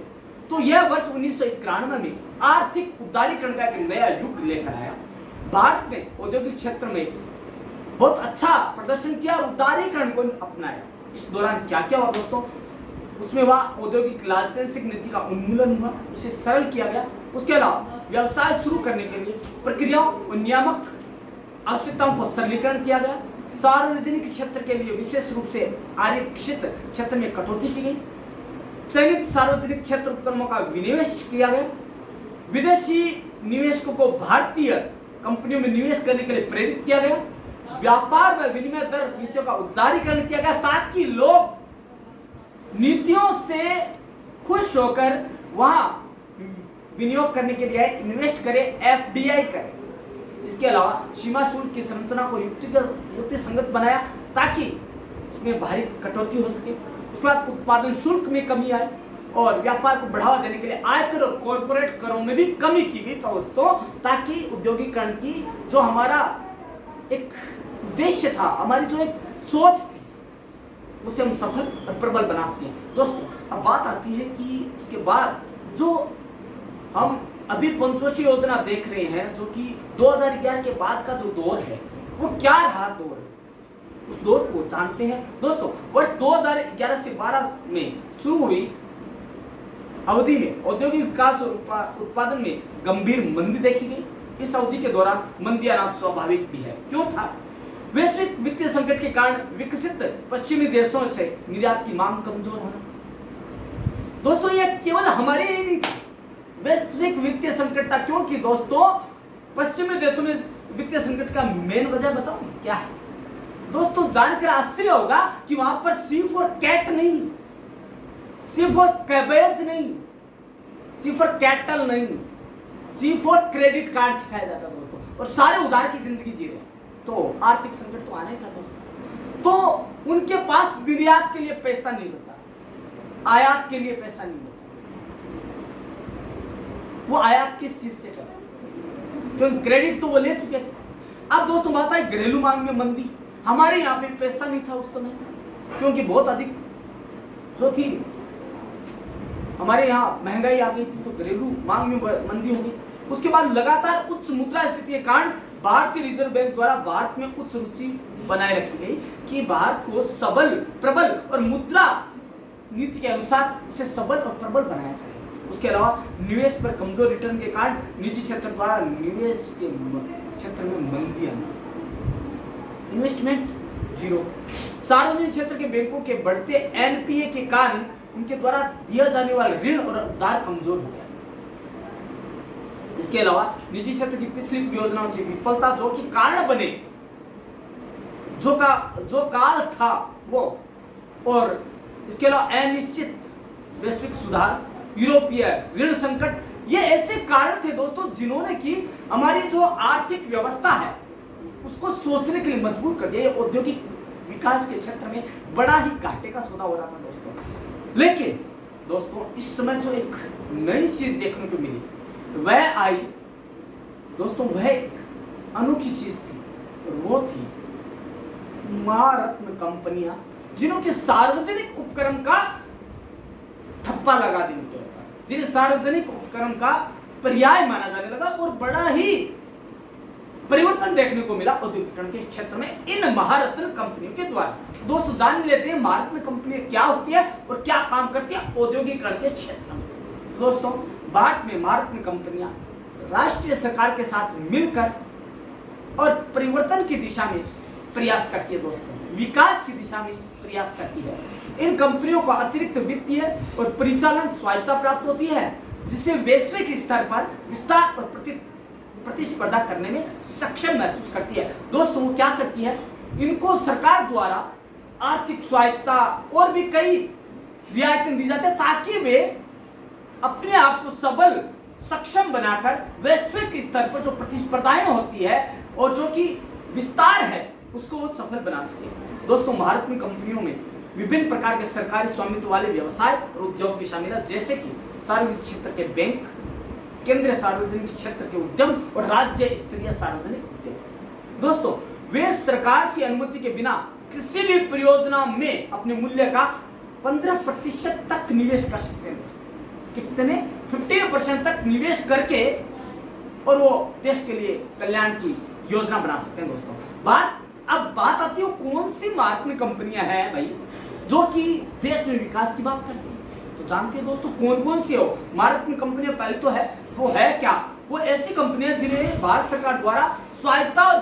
तो यह वर्ष 1991 में आर्थिक उदारीकरण का एक नया युग लेकर आया। भारत ने औद्योगिक क्षेत्र में बहुत अच्छा प्रदर्शन किया और उदारीकरण को अपनाया। इस दौरान क्या क्या हुआ दोस्तों, उसमें हुआ औद्योगिक लाइसेंसिंग नीति का उन्मूलन हुआ, उसे सरल किया गया। उसके अलावा व्यवसाय शुरू करने के लिए प्रक्रियाओं और नियामक आवश्यकताओं को सरलीकरण किया गया। सार्वजनिक क्षेत्र के लिए विशेष रूप से आरक्षित क्षेत्र में कटौती की गई। चयनित सार्वजनिक क्षेत्र उपक्रमों का विनिवेश किया गया। विदेशी निवेशकों को भारतीय कंपनियों में निवेश करने के लिए प्रेरित किया गया। व्यापार व विनिमय दर नीतियों का उदारीकरण किया गया, ताकि लोग नीतियों से खुश होकर वहां विनियोग करने के लिए इन्वेस्ट करें, FDI करें। इसके अलावा सीमा शुल्क की संरचना को युक्ति संगत बनाया, ताकि उसमें भारी कटौती हो सके। उसके बाद उत्पादन शुल्क में कमी आई और व्यापार को बढ़ावा देने के लिए आयकर और कॉर्पोरेट करों में भी कमी की गई दोस्तों, ताकि औद्योगिकरण की जो हमारा एक उद्देश्य था, हमारी जो एक सोच थी, उसे हम सफल और प्रबल बना सके। दोस्तों अब बात आती है कि उसके बाद जो हम अभी पंचवर्षीय योजना देख रहे हैं, जो कि 2011 के बाद का जो दौर है, वो क्या रहा दौर है, उस दौर को जानते हैं। दोस्तों वर्ष 2011 से 12 में शुरू हुई अवधि में औद्योगिक विकास और उत्पादन में गंभीर मंदी देखी गई। इस अवधि के दौरान मंदी आना स्वाभाविक भी है। क्यों था, वैश्विक वित्तीय संकट के कारण विकसित पश्चिमी देशों से निर्यात की मांग कमजोर होना। दोस्तों यह केवल हमारे ही नहीं, वैश्विक वित्तीय संकट था, क्योंकि दोस्तों पश्चिमी देशों में वित्तीय संकट का मेन वजह बताऊं क्या है। दोस्तों जानकर आश्चर्य होगा कि वहां पर सिर्फ और कैट नहीं, सिर्फ और कैबेज नहीं, सिर्फ और कैटल नहीं, सिर्फ और क्रेडिट कार्ड सिखाया जाता दोस्तों, और सारे उधार की जिंदगी जी रहे हैं। तो आर्थिक संकट तो आना ही था दोस्तों। तो उनके पास निर्यात के लिए पैसा नहीं बचा, आयात के लिए पैसा नहीं बचा। वो आयात किस चीज से कर, क्योंकि क्रेडिट तो वो ले चुके थे। अब दोस्तों बात है घरेलू मांग में मंदी। हमारे यहाँ पे पैसा नहीं था उस समय, क्योंकि बहुत अधिक जो थी हमारे यहाँ महंगाई आ गई थी, तो घरेलू मांग में मंदी हो गई। उसके बाद लगातार उच्च मुद्रास्फीति के कारण भारतीय रिजर्व बैंक द्वारा भारत में उच्च रुचि बनाए रखी गई कि भारत को सबल, प्रबल और मुद्रा नीति के अनुसार उसे सबल और प्रबल बनाया जाए। उसके अलावा निवेश पर कमजोर रिटर्न के कारण निजी क्षेत्र द्वारा निवेश के क्षेत्र में मंदी आना, इन्वेस्टमेंट जीरो। सार्वजनिक क्षेत्र के बैंकों के बढ़ते NPA के कारण उनके द्वारा दिया जाने वाला ऋण और उधार कमजोर हो गया। इसके अलावा निजी क्षेत्र की पिछली योजनाओं की विफलता जो कि कारण बने, जो काल था वो, और इसके अलावा अनिश्चित वैश्विक सुधार, यूरोपीय ऋण संकट, ये ऐसे कारण थे दोस्तों जिन्होंने की हमारी जो आर्थिक व्यवस्था है उसको सोचने के लिए मजबूर कर दिया। औद्योगिक विकास के क्षेत्र में बड़ा ही घाटे का सौदा हो रहा था दोस्तों। लेकिन दोस्तों इस समय जो एक नई चीज देखने को मिली वह आई दोस्तों, वह एक अनोखी चीज थी, और वो थी महारत्न कंपनियां, जिन्हों के सार्वजनिक उपक्रम का ठप्पा लगा जिनके ऊपर, जिन्हें सार्वजनिक उपक्रम का पर्याय माना जाने लगा, और बड़ा ही परिवर्तन देखने को मिला औद्योगिकरण के क्षेत्र में इन महारत्न कंपनियों के द्वारा। दोस्तों जान लेते हैं महारत्न कंपनी क्या होती है और क्या काम करती है औद्योगिकरण के क्षेत्र में। दोस्तों भारत में कंपनियां राष्ट्रीय सरकार के साथ मिलकर और परिवर्तन की दिशा में प्रयास करती है दोस्तों, विकास की दिशा में प्रयास करती है। इन कंपनियों को अतिरिक्त वित्तीय और परिचालन स्वायत्तता प्राप्त होती है, जिससे वैश्विक स्तर पर विस्तार और प्रतिस्पर्धा करने में सक्षम महसूस करती है। दोस्तों वो क्या करती है, इनको सरकार द्वारा आर्थिक स्वायत्तता और भी कई रियायतें दी जाती है, ताकि वे अपने आप को सबल सक्षम बनाकर वैश्विक स्तर पर जो प्रतिस्पर्धाएं होती है और जो कि विस्तार है उसको वो सफल बना सके। दोस्तों भारत में कंपनियों में विभिन्न प्रकार के सरकारी स्वामित्व वाले व्यवसाय और उद्योग भी शामिल है, जैसे कि सार्वजनिक क्षेत्र के बैंक, केंद्रीय सार्वजनिक क्षेत्र के उद्यम और राज्य स्तरीय सार्वजनिक उद्यम। दोस्तों वे सरकार की अनुमति के बिना किसी भी परियोजना में अपने मूल्य का 15% तक निवेश कर सकते हैं। कितने? 15% तक निवेश करके और वो देश के लिए कल्याण की योजना बना सकते हैं। दोस्तों अब बात आती है कौन सी भारतीय कंपनियां हैं भाई जो कि देश में विकास की बात करती हैं। तो जानते हैं दोस्तों कौन कौन सी हो भारत में कंपनियां? पहले तो है वो है क्या, वो ऐसी कंपनियां जिन्हें भारत सरकार द्वारा स्वायत्तता और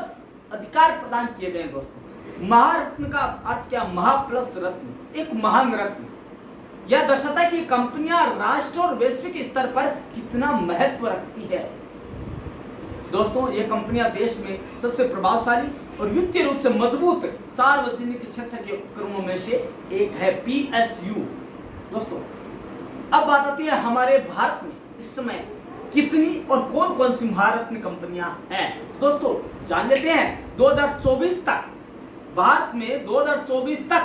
अधिकार प्रदान किए गए हैं। दोस्तों महारत्न का अर्थ क्या? महा प्लस रत्न, एक महान रत्न। यह दर्शाता है कि कंपनियां राष्ट्र और वैश्विक स्तर पर कितना महत्व रखती है। दोस्तों ये कंपनियां देश में सबसे प्रभावशाली और वित्तीय रूप से मजबूत सार्वजनिक क्षेत्र के उपक्रमों में से एक है PSU। दोस्तों अब बात आती है हमारे भारत में इस समय कितनी और कौन कौन सी महारत्न कंपनियां हैं। दोस्तों जान लेते हैं 2024 तक भारत में 2024 तक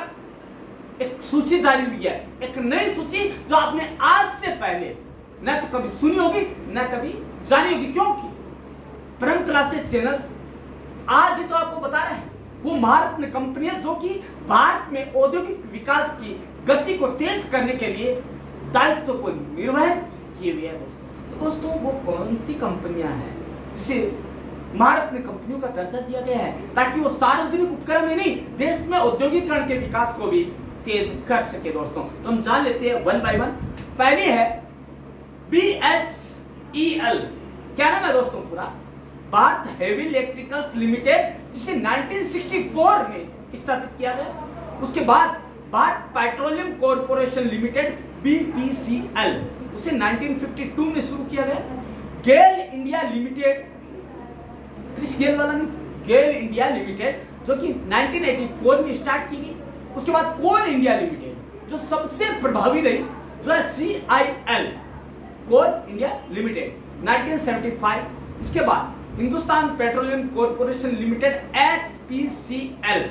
एक सूची जारी हुई है, एक नई सूची जो आपने आज से पहले न तो कभी सुनी होगी न कभी जानी होगी, क्योंकि परम क्लासेस चैनल आज ही तो आपको बता रहे हैं वो महारत्न कंपनियां जो कि भारत में औद्योगिक विकास की गति को तेज करने के लिए दायित्व को निर्वहन किए हुए हैं। तो दोस्तों वो कौन सी कंपनियां हैं जिसे महारत्न कंपनियों का दर्जा दिया गया है, ताकि वो सार्वजनिक उपक्रम ही नहीं देश में औद्योगिकरण के विकास को भी तेज कर सके। दोस्तों तो हम जान लेते हैं वन बाय वन। पहली है BHEL। क्या नाम है दोस्तों पूरा? भारत हेवी इलेक्ट्रिकल्स लिमिटेड, जिसे 1964 में स्थापित किया गया। उसके बाद Bharat petroleum corporation limited BPCL, उसे 1952 में शुरू किया गया। गेल इंडिया लिमिटेड, गेल वाला नहीं, गेल इंडिया लिमिटेड जो कि 1984 में स्टार्ट की गई। उसके बाद कोल इंडिया लिमिटेड जो सबसे प्रभावी रही, जो है CIL, कोल इंडिया लिमिटेड 1975। इसके बाद Hindustan petroleum corporation limited HPCL,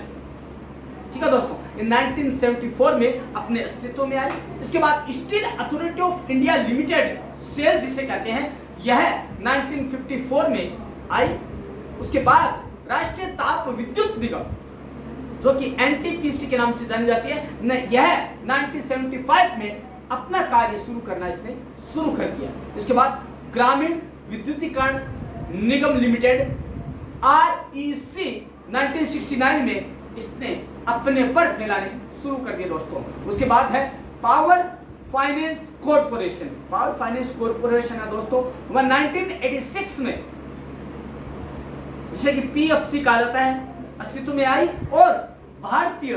ठीक है दोस्तों, इन 1974 में अपने अस्तित्व में आई। इसके बाद steel authority of India limited, SAIL जिसे कहते हैं, यह 1954 में आई। उसके बाद राष्ट्रीय ताप विद्युत निगम जो कि NTPC के नाम से जानी जाती है, यह 1975 में अपना कार्य शुरू करना इसने शुरू कर दिया। इसके बाद ग्रामीण विद्युतीकरण निगम लिमिटेड REC 1969 में इसने अपने पर फैलाने शुरू कर दिए। दोस्तों उसके बाद है power finance corporation. Power finance corporation है दोस्तों, वह 1986 में, जिसे कि PFC कहा जाता है, अस्तित्व में आई और भारतीय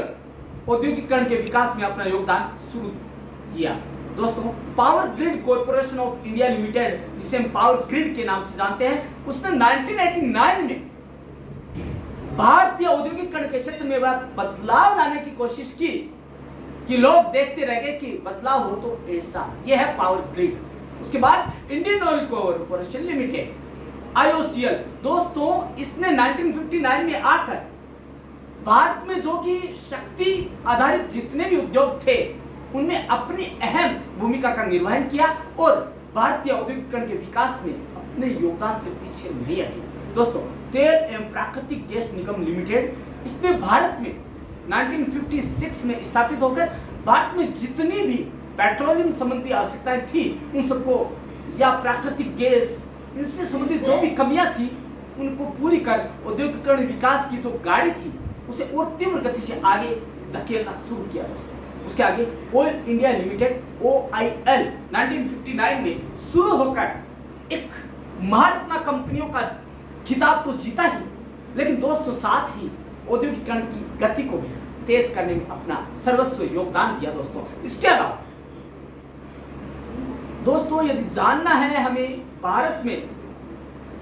औद्योगिकरण के विकास में अपना योगदान शुरू किया। दोस्तों power grid corporation of India limited, जिसे हम पावर ग्रिड के नाम से जानते हैं, उसने 1989 में भारतीय औद्योगिकरण के क्षेत्र में वह बदलाव लाने की कोशिश की कि लोग देखते रह गए कि बदलाव हो तो ऐसा, यह है पावर ग्रिड। उसके बाद Indian oil corporation limited IOCL, दोस्तों इसने 1959 में आकर भारत में जो कि शक्ति आधारित जितने भी उद्योग थे उनमें अपनी अहम भूमिका का निर्वहन किया और भारतीय औद्योगिकरण के विकास में अपने योगदान से पीछे नहीं हटी। दोस्तों तेल एवं प्राकृतिक गैस निगम लिमिटेड, इसने भारत में 1956 में स्थापित होकर भारत में जितनी भी पेट्रोलियम संबंधी आवश्यकताएं थी उन सबको, या प्राकृतिक गैस, इनसे संबंधित जो भी कमियां थी उनको पूरी कर औद्योगिकरण विकास की जो गाड़ी थी उसे और तीव्र गति से आगे धकेलना शुरू किया। उसके आगे ऑयल इंडिया लिमिटेड OIL 1959 में शुरू होकर एक महारत्ना कंपनियों का खिताब तो जीता ही, लेकिन दोस्तों साथ ही औद्योगिकरण की गति को भी तेज करने में अपना सर्वस्व योगदान दिया दोस्तों। इसके अलावा दोस्तों यदि जानना है हमें भारत में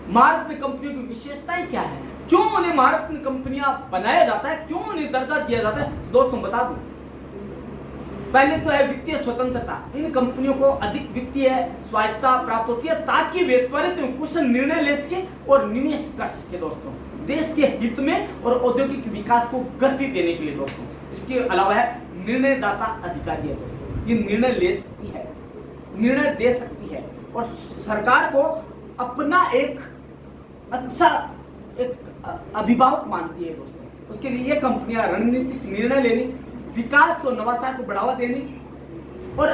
महारत्न कंपनियों की विशेषताएं क्या है, क्यों उन्हें महारत्न कंपनियां बनाया जाता है, क्यों उन्हें दर्जा दिया जाता है, तो दोस्तों बता दूं, पहले तो है वित्तीय स्वतंत्रता। इन कंपनियों को अधिक वित्तीय स्वायत्तता प्राप्त होती है ताकि वे त्वरित में कुशल निर्णय ले सके और निवेश कर सके दोस्तों, देश के हित में और औद्योगिक विकास को गति देने के लिए दोस्तों। इसके अलावा है निर्णयदाता अधिकारी है दोस्तों, ये निर्णय ले सकती है, निर्णय दे सकती है और सरकार को अपना एक अच्छा एक अभिभावक मानती है दोस्तों। उसके लिए ये कंपनियां रणनीतिक निर्णय लेने, विकास और नवाचार को बढ़ावा देने और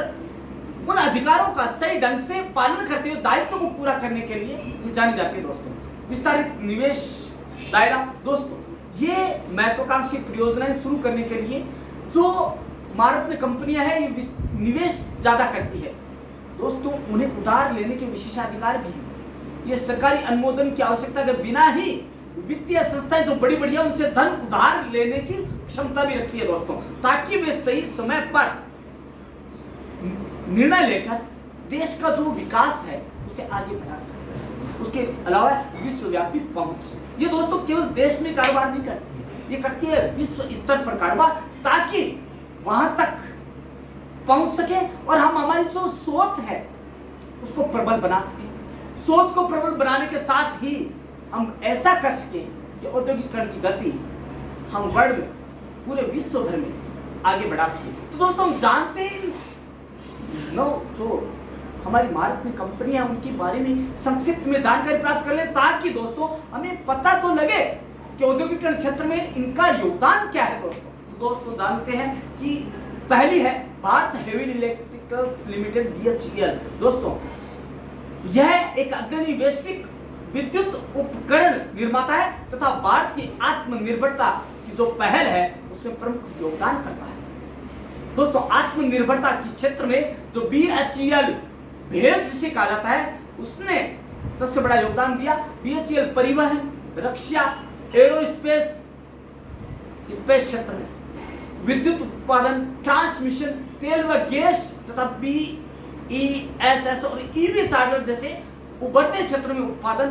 उन अधिकारों का सही ढंग से पालन करते हुए दायित्व को पूरा करने के लिए जानी जाती है दोस्तों। विस्तारित निवेश दायरा दोस्तों, ये महत्वाकांक्षी परियोजनाएं शुरू करने के लिए जो महारत्न कंपनियां हैं ये निवेश ज्यादा करती है दोस्तों, उन्हें उधार लेने के विशेषाधिकार भी है। ये सरकारी अनुमोदन की आवश्यकता के बिना ही वित्तीय संस्थाएं जो बड़ी बड़ी है उनसे धन उधार लेने की क्षमता भी रखती है दोस्तों, ताकि वे सही समय पर निर्णय लेकर देश का जो विकास है उसे आगे बढ़ा सके। उसके अलावा विश्वव्यापी पहुंच, ये दोस्तों केवल देश में कारोबार नहीं करती है, ये करती है विश्व स्तर पर कारोबार, ताकि वहां तक पहुंच सके और हम हमारी जो सोच है उसको प्रबल बना सके। सोच को प्रबल बनाने के साथ ही हम ऐसा कर सके कि औद्योगिकरण की गति हम वर्ल्ड में पूरे विश्व भर में आगे बढ़ा सके। तो दोस्तों हम जानते हैं जो हमारी महारत्न कंपनी है उनके बारे में संक्षिप्त में जानकारी प्राप्त कर ले, ताकि दोस्तों हमें पता तो लगे कि औद्योगिकरण क्षेत्र में इनका योगदान क्या है दोस्तों जानते हैं कि पहली है Bharat heavy electricals limited BHEL दोस्तों, यह एक अग्रणी वैश्विक विद्युत उपकरण निर्माता है तथा भारत की आत्मनिर्भरता की जो पहल है उसमें प्रमुख योगदान करता है दोस्तों। आत्मनिर्भरता के क्षेत्र में जो BHEL भेल जिसे कहा जाता है उसने सबसे बड़ा योगदान दिया। BHEL परिवहन, रक्षा, एरोस्पेस, स्पेस क्षेत्र में विद्युत उत्पादन, ट्रांसमिशन, तेल व गैस तथा BESS और EV चार्जर जैसे उभरते क्षेत्रों में उत्पादन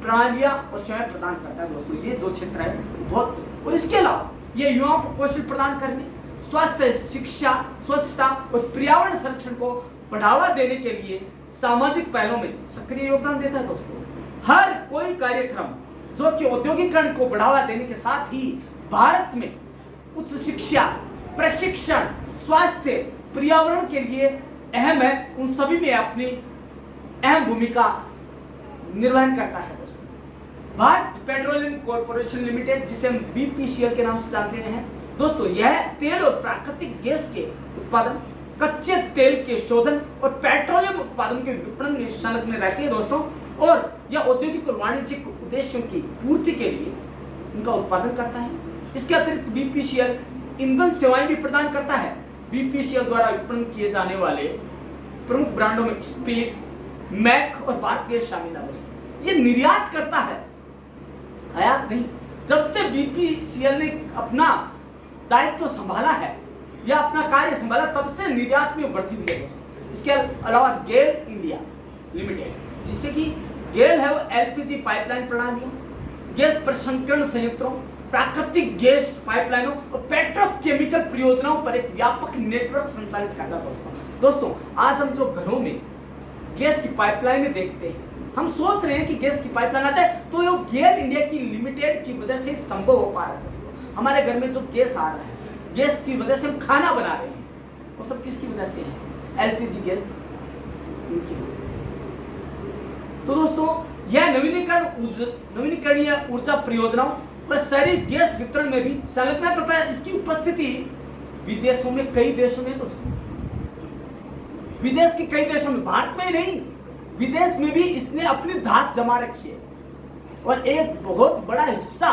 प्रणालियां और सेवाएं प्रदान करता है दोस्तों। ये जो क्षेत्र है बहुत, और इसके अलावा ये युवाओं को कौशल प्रदान करने, स्वास्थ्य, शिक्षा, स्वच्छता और पर्यावरण संरक्षण को बढ़ावा देने के लिए सामाजिक पहलों में सक्रिय योगदान देता है दोस्तों। हर कोई कार्यक्रम जो कि औद्योगिकरण को बढ़ावा देने के साथ ही भारत में उच्च शिक्षा, प्रशिक्षण, स्वास्थ्य, पर्यावरण के लिए अहम है, उन सभी में अपनी अहम भूमिका निर्वहन करता है दोस्तों। भारत पेट्रोलियम कॉर्पोरेशन लिमिटेड जिसे हम BPCL के नाम से जानते हैं दोस्तों, यह तेल और प्राकृतिक गैस के उत्पादन, कच्चे तेल के शोधन और पेट्रोलियम उत्पादन के विपणन में संलग्न रहती है दोस्तों, और यह औद्योगिक और वाणिज्यिक उद्देश्यों की पूर्ति के लिए इनका उत्पादन करता है। इसके अतिरिक्त BPCL ईंधन सेवाएं भी प्रदान करता है। BPCL द्वारा विपणन किए जाने वाले प्रमुख ब्रांडों में स्पीड, मैक और भारत गैस शामिल है दोस्तों। ये निर्यात करता है, आयात नहीं। जब से BPCL ने अपना दायित्व संभाला है या अपना कार्य संभाला तब से निर्यात में वृद्धि हुई है दोस्तों। इसके अलावा गेल इंडिया लिमिटेड, जिससे कि गेल है वो LPG पाइपलाइन प्रणालियों, गैस प्रसंस्करण संयंत्रों, प्राकृतिक गैस पाइपलाइनों और पेट्रोकेमिकल परियोजनाओं पर एक व्यापक नेटवर्क संचालित करता है दोस्तों। आज हम जो घरों में गैस की पाइपलाइनें देखते हैं, हम सोच रहे हैं कि गैस की पाइपलाइन आ जाए, तो ये गेल इंडिया की लिमिटेड की वजह से संभव हो पा रहा है दोस्तों। हमारे घर में जो गैस आ रहा है, गैस की वजह से हम खाना बना रहे हैं, वो सब किसकी वजह से है? LPG गैस की वजह से। तो दोस्तों यह नवीनीकरणीय ऊर्जा परियोजनाओं और शहरी गैस वितरण में भी संलग्न है तथा इसकी उपस्थिति विदेशों में, कई देशों में दोस्तों, विदेश के कई देशों में, भारत में ही नहीं विदेश में भी इसने अपनी धाक जमा रखी है और एक बहुत बड़ा हिस्सा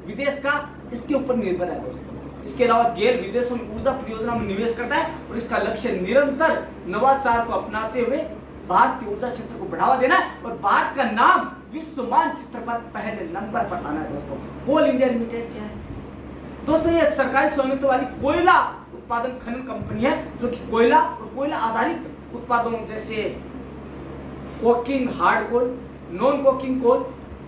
विदेश का इसके ऊपर निर्भर है दोस्तों। इसके अलावा गेल विदेशों में ऊर्जा परियोजना में निवेश करता है और इसका लक्ष्य निरंतर नवाचार को अपनाते हुए भारत के ऊर्जा क्षेत्र को बढ़ावा देना है और भारत का नाम विश्व मानचित्र पर पहले नंबर पर आना है। दोस्तों कोल इंडिया लिमिटेड क्या है? दोस्तों ये एक सरकारी स्वामित्व वाली कोयला उत्पादन खनन कंपनी है जो कि कोयला और कोयला आधारित उत्पादों जैसे कोकिंग हार्ड कोल, नॉन कोकिंग कोल,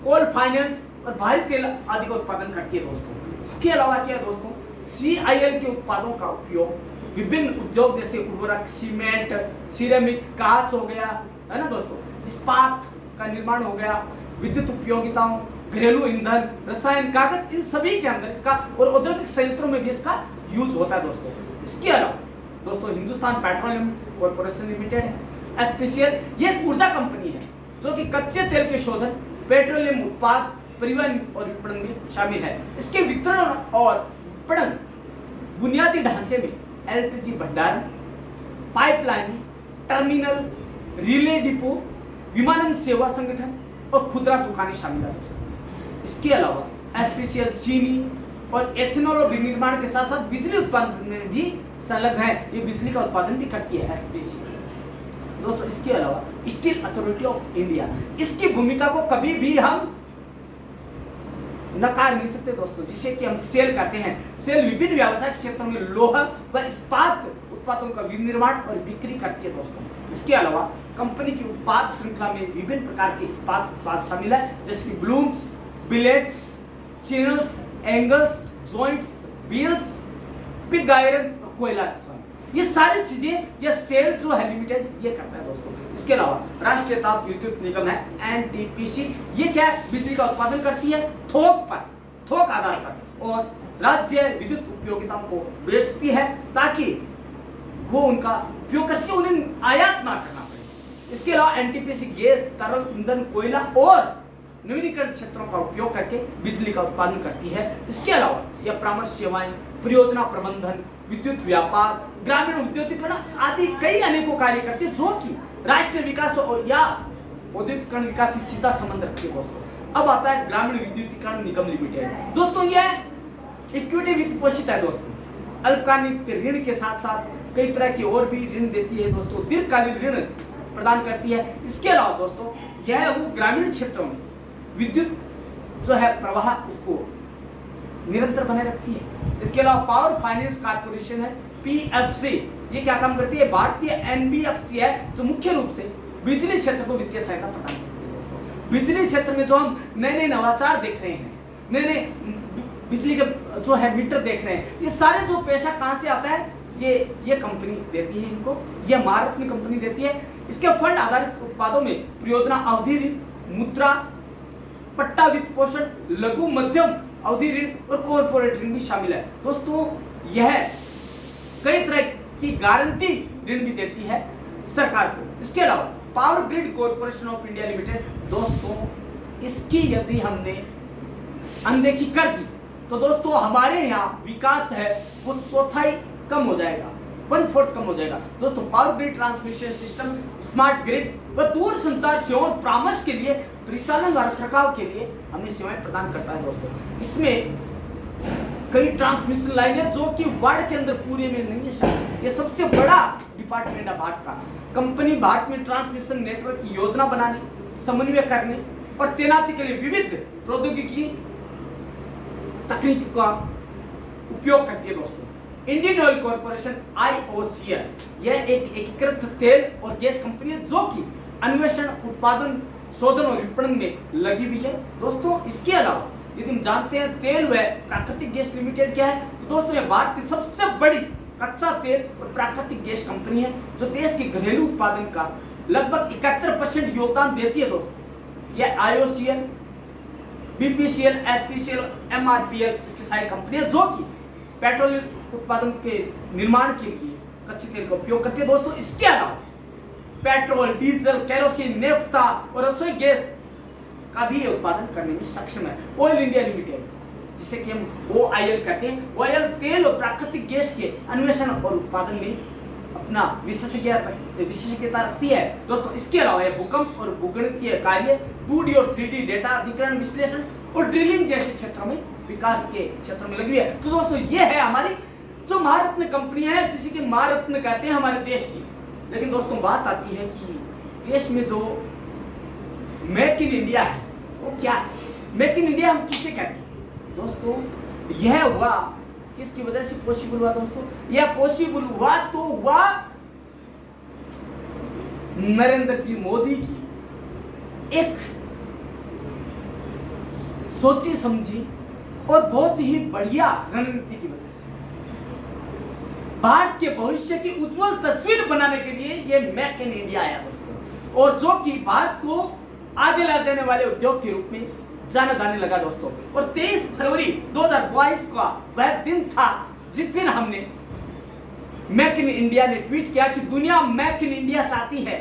कोल फाइनेंस और भारी तेल आदि का उत्पादन करती है। दोस्तों इसके अलावा क्या है दोस्तों, CIL के उत्पादों का उपयोग विभिन्न उद्योग जैसे उर्वरक, सीमेंट, सिरेमिक, कांच हो गया, है ना दोस्तों, इस्पात का निर्माण हो गया, विद्युत उपयोगिताओं, घरेलू ईंधन, रसायन, कागज, इन सभी के अंदर इसका और औद्योगिक संयंत्रों में भी इसका यूज होता है। दोस्तों इसके अलावा दोस्तों हिंदुस्तान पेट्रोलियम कॉर्पोरेशन लिमिटेड है, FPCL, ये एक ऊर्जा कंपनी है जो कि कच्चे तेल के शोधन, पेट्रोलियम उत्पाद, परिवहन और विपणन में शामिल है। इसके वितरण और विपणन बुनियादी ढांचे में LPG भंडारण, पाइपलाइन, टर्मिनल, रिले डिपो, विमानन सेवा संगठन और खुदरा दुकानें शामिल है। इसके अलावा FPCL चीनी और एथेनॉल विनिर्माण के साथ साथ बिजली उत्पादन में भी संलग्न है, ये बिजली का उत्पादन भी करती है FPCL। दोस्तों इसके अलावा स्टील अथॉरिटी ऑफ इंडिया, इसकी भूमिका को कभी भी हम नकार नहीं सकते दोस्तों, जिसे कि हम सेल कहते हैं। सेल विभिन्न व्यावसायिक क्षेत्रों में लोहा व इस्पात उत्पादों का विनिर्माण और बिक्री करती है। दोस्तों इसके अलावा कंपनी की उत्पाद श्रृंखला में विभिन्न प्रकार के इस्पात उत्पाद शामिल है जैसे कि blooms, billets, channels, angles, joints, wheels, pig iron और कोयला, ये सारी चीजें ये सेल जो है लिमिटेड ये करता है। दोस्तों इसके अलावा राष्ट्रीय ताप विद्युत निगम है NTPC, ये क्या है, बिजली का उत्पादन करती है थोक आधार पर और राज्य विद्युत उपयोगिताओं को बेचती है ताकि वो उनका उपयोग कर सके, उन्हें आयात ना करना पड़े। इसके अलावा NTPC गैस, तरल ईंधन, कोयला और नवीनीकरण क्षेत्रों का उपयोग करके बिजली का उत्पादन करती है। इसके अलावा यह परामर्श सेवाएं, परियोजना प्रबंधन, विद्युत व्यापार, ग्रामीण उद्योगीकरण आदि कई अनेकों कार्य करती है जो कि राष्ट्रीय विकास और या औद्योगिकरण विकास से सीधा संबंध रखती है। दोस्तों अब आता है ग्रामीण विद्युतीकरण निगम लिमिटेड। दोस्तों यह इक्विटी वित्त पोषित है। दोस्तों अल्पकालिक ऋण के साथ साथ कई तरह के और भी ऋण देती है। दोस्तों दीर्घकालीन ऋण प्रदान करती है। इसके अलावा दोस्तों यह वो ग्रामीण क्षेत्रों में विद्युत जो है प्रवाह उसको निरंतर बनाए रखती है। इसके अलावा पावर फाइनेंस कॉर्पोरेशन है PFC, ये क्या काम करती है, भारतीय NBFC है जो मुख्य रूप से बिजली क्षेत्र को वित्तीय सहायता प्रदान करती है। बिजली क्षेत्र में जो हम नए नवाचार देख रहे हैं, नए बिजली के जो है मीटर देख रहे हैं, ये सारे जो पैसा कहां से आता है, ये कंपनी देती है इनको, ये भारत में कंपनी देती है। इसके फंड आधारित उत्पादों में परियोजना अवधि ऋण, मुद्रा, पट्टा वित्त पोषण, लघु मध्यम अवधि ऋण और कॉर्पोरेट ऋण भी शामिल है। दोस्तों यह कई तरह की गारंटी ऋण भी देती है सरकार को। इसके अलावा power grid corporation of India limited, दोस्तों इसकी यदि हमने अनदेखी कर दी तो दोस्तों हमारे यहाँ विकास है वो चौथाई कम हो जाएगा, 1/4 कम हो जाएगा। दोस्तों power grid transmission system, smart grid व दूर संचार सेवाओं परामर्श के लिए, परिचालन व रखरखाव के लिए हमें सेवाएं प्रदान करता है। दोस्तों इसमें कई ट्रांसमिशन लाइनें जो कि वर्ल्ड के अंदर पूरे में नहीं है शायद, ये सबसे बड़ा डिपार्टमेंट है भारत का। कंपनी भारत में ट्रांसमिशन नेटवर्क की योजना बनाने, समन्वय करने और तैनाती के लिए विविध प्रौद्योगिकी तकनीक का उपयोग करती है। दोस्तों इंडियन ऑयल कॉर्पोरेशन IOCL, यह एक एकीकृत तेल और गैस कंपनी है जो कि अन्वेषण, उत्पादन, शोधन और विपणन में लगी हुई है। दोस्तों इसके अलावा यदि हम जानते हैं तेल व प्राकृतिक गैस लिमिटेड क्या है, तो दोस्तों यह भारत की सबसे बड़ी कच्चा तेल और प्राकृतिक गैस कंपनी है जो देश के घरेलू उत्पादन का लगभग 71% योगदान देती है। दोस्तों यह IOCL, BPCL, SPCL, MRPL इसकी सारी कंपनियां जो कि पेट्रोल उत्पादन के निर्माण के लिए कच्चे तेल का उपयोग करती है। दोस्तों इसके अलावा पेट्रोल, डीजल, केरोसिन, नेफ्ता और रसोई गैस का भी उत्पादन करने में सक्षम है। ऑयल इंडिया लिमिटेड, जिसे कि हम OIL कहते हैं, ऑयल तेल और प्राकृतिक गैस के अन्वेषण और उत्पादन में अपना विशेषज्ञता रखती है। दोस्तों इसके अलावा भूकंप और भूगणितीय कार्य, 2D और 3D डेटा अधिग्रहण, विश्लेषण और ड्रिलिंग जैसे क्षेत्रों में, विकास के क्षेत्रों में लगी हुई है। तो दोस्तों ये है हमारी जो महारत्न कंपनियां हैं, जिसे कि महारत्न कहते हैं हमारे देश की। लेकिन दोस्तों बात आती है कि देश में जो मेक इन इंडिया है वो क्या है? मेक इन इंडिया हम किसे कहते हैं दोस्तों? यह हुआ किसकी वजह से पॉसिबल हुआ दोस्तों? यह पॉसिबल हुआ तो हुआ नरेंद्र जी मोदी की एक सोची समझी और बहुत ही बढ़िया रणनीति की वजह से। भारत के भविष्य की उज्जवल तस्वीर बनाने के लिए यह मेक इन इंडिया आया दोस्तों, और जो कि भारत को आगे ला जाने वाले उद्योग के रूप में जाना जाने लगा दोस्तों। और 23 फरवरी 2022 का वह दिन था जिस दिन हमने मेक इन इंडिया ने ट्वीट किया कि दुनिया मेक इन इंडिया चाहती है,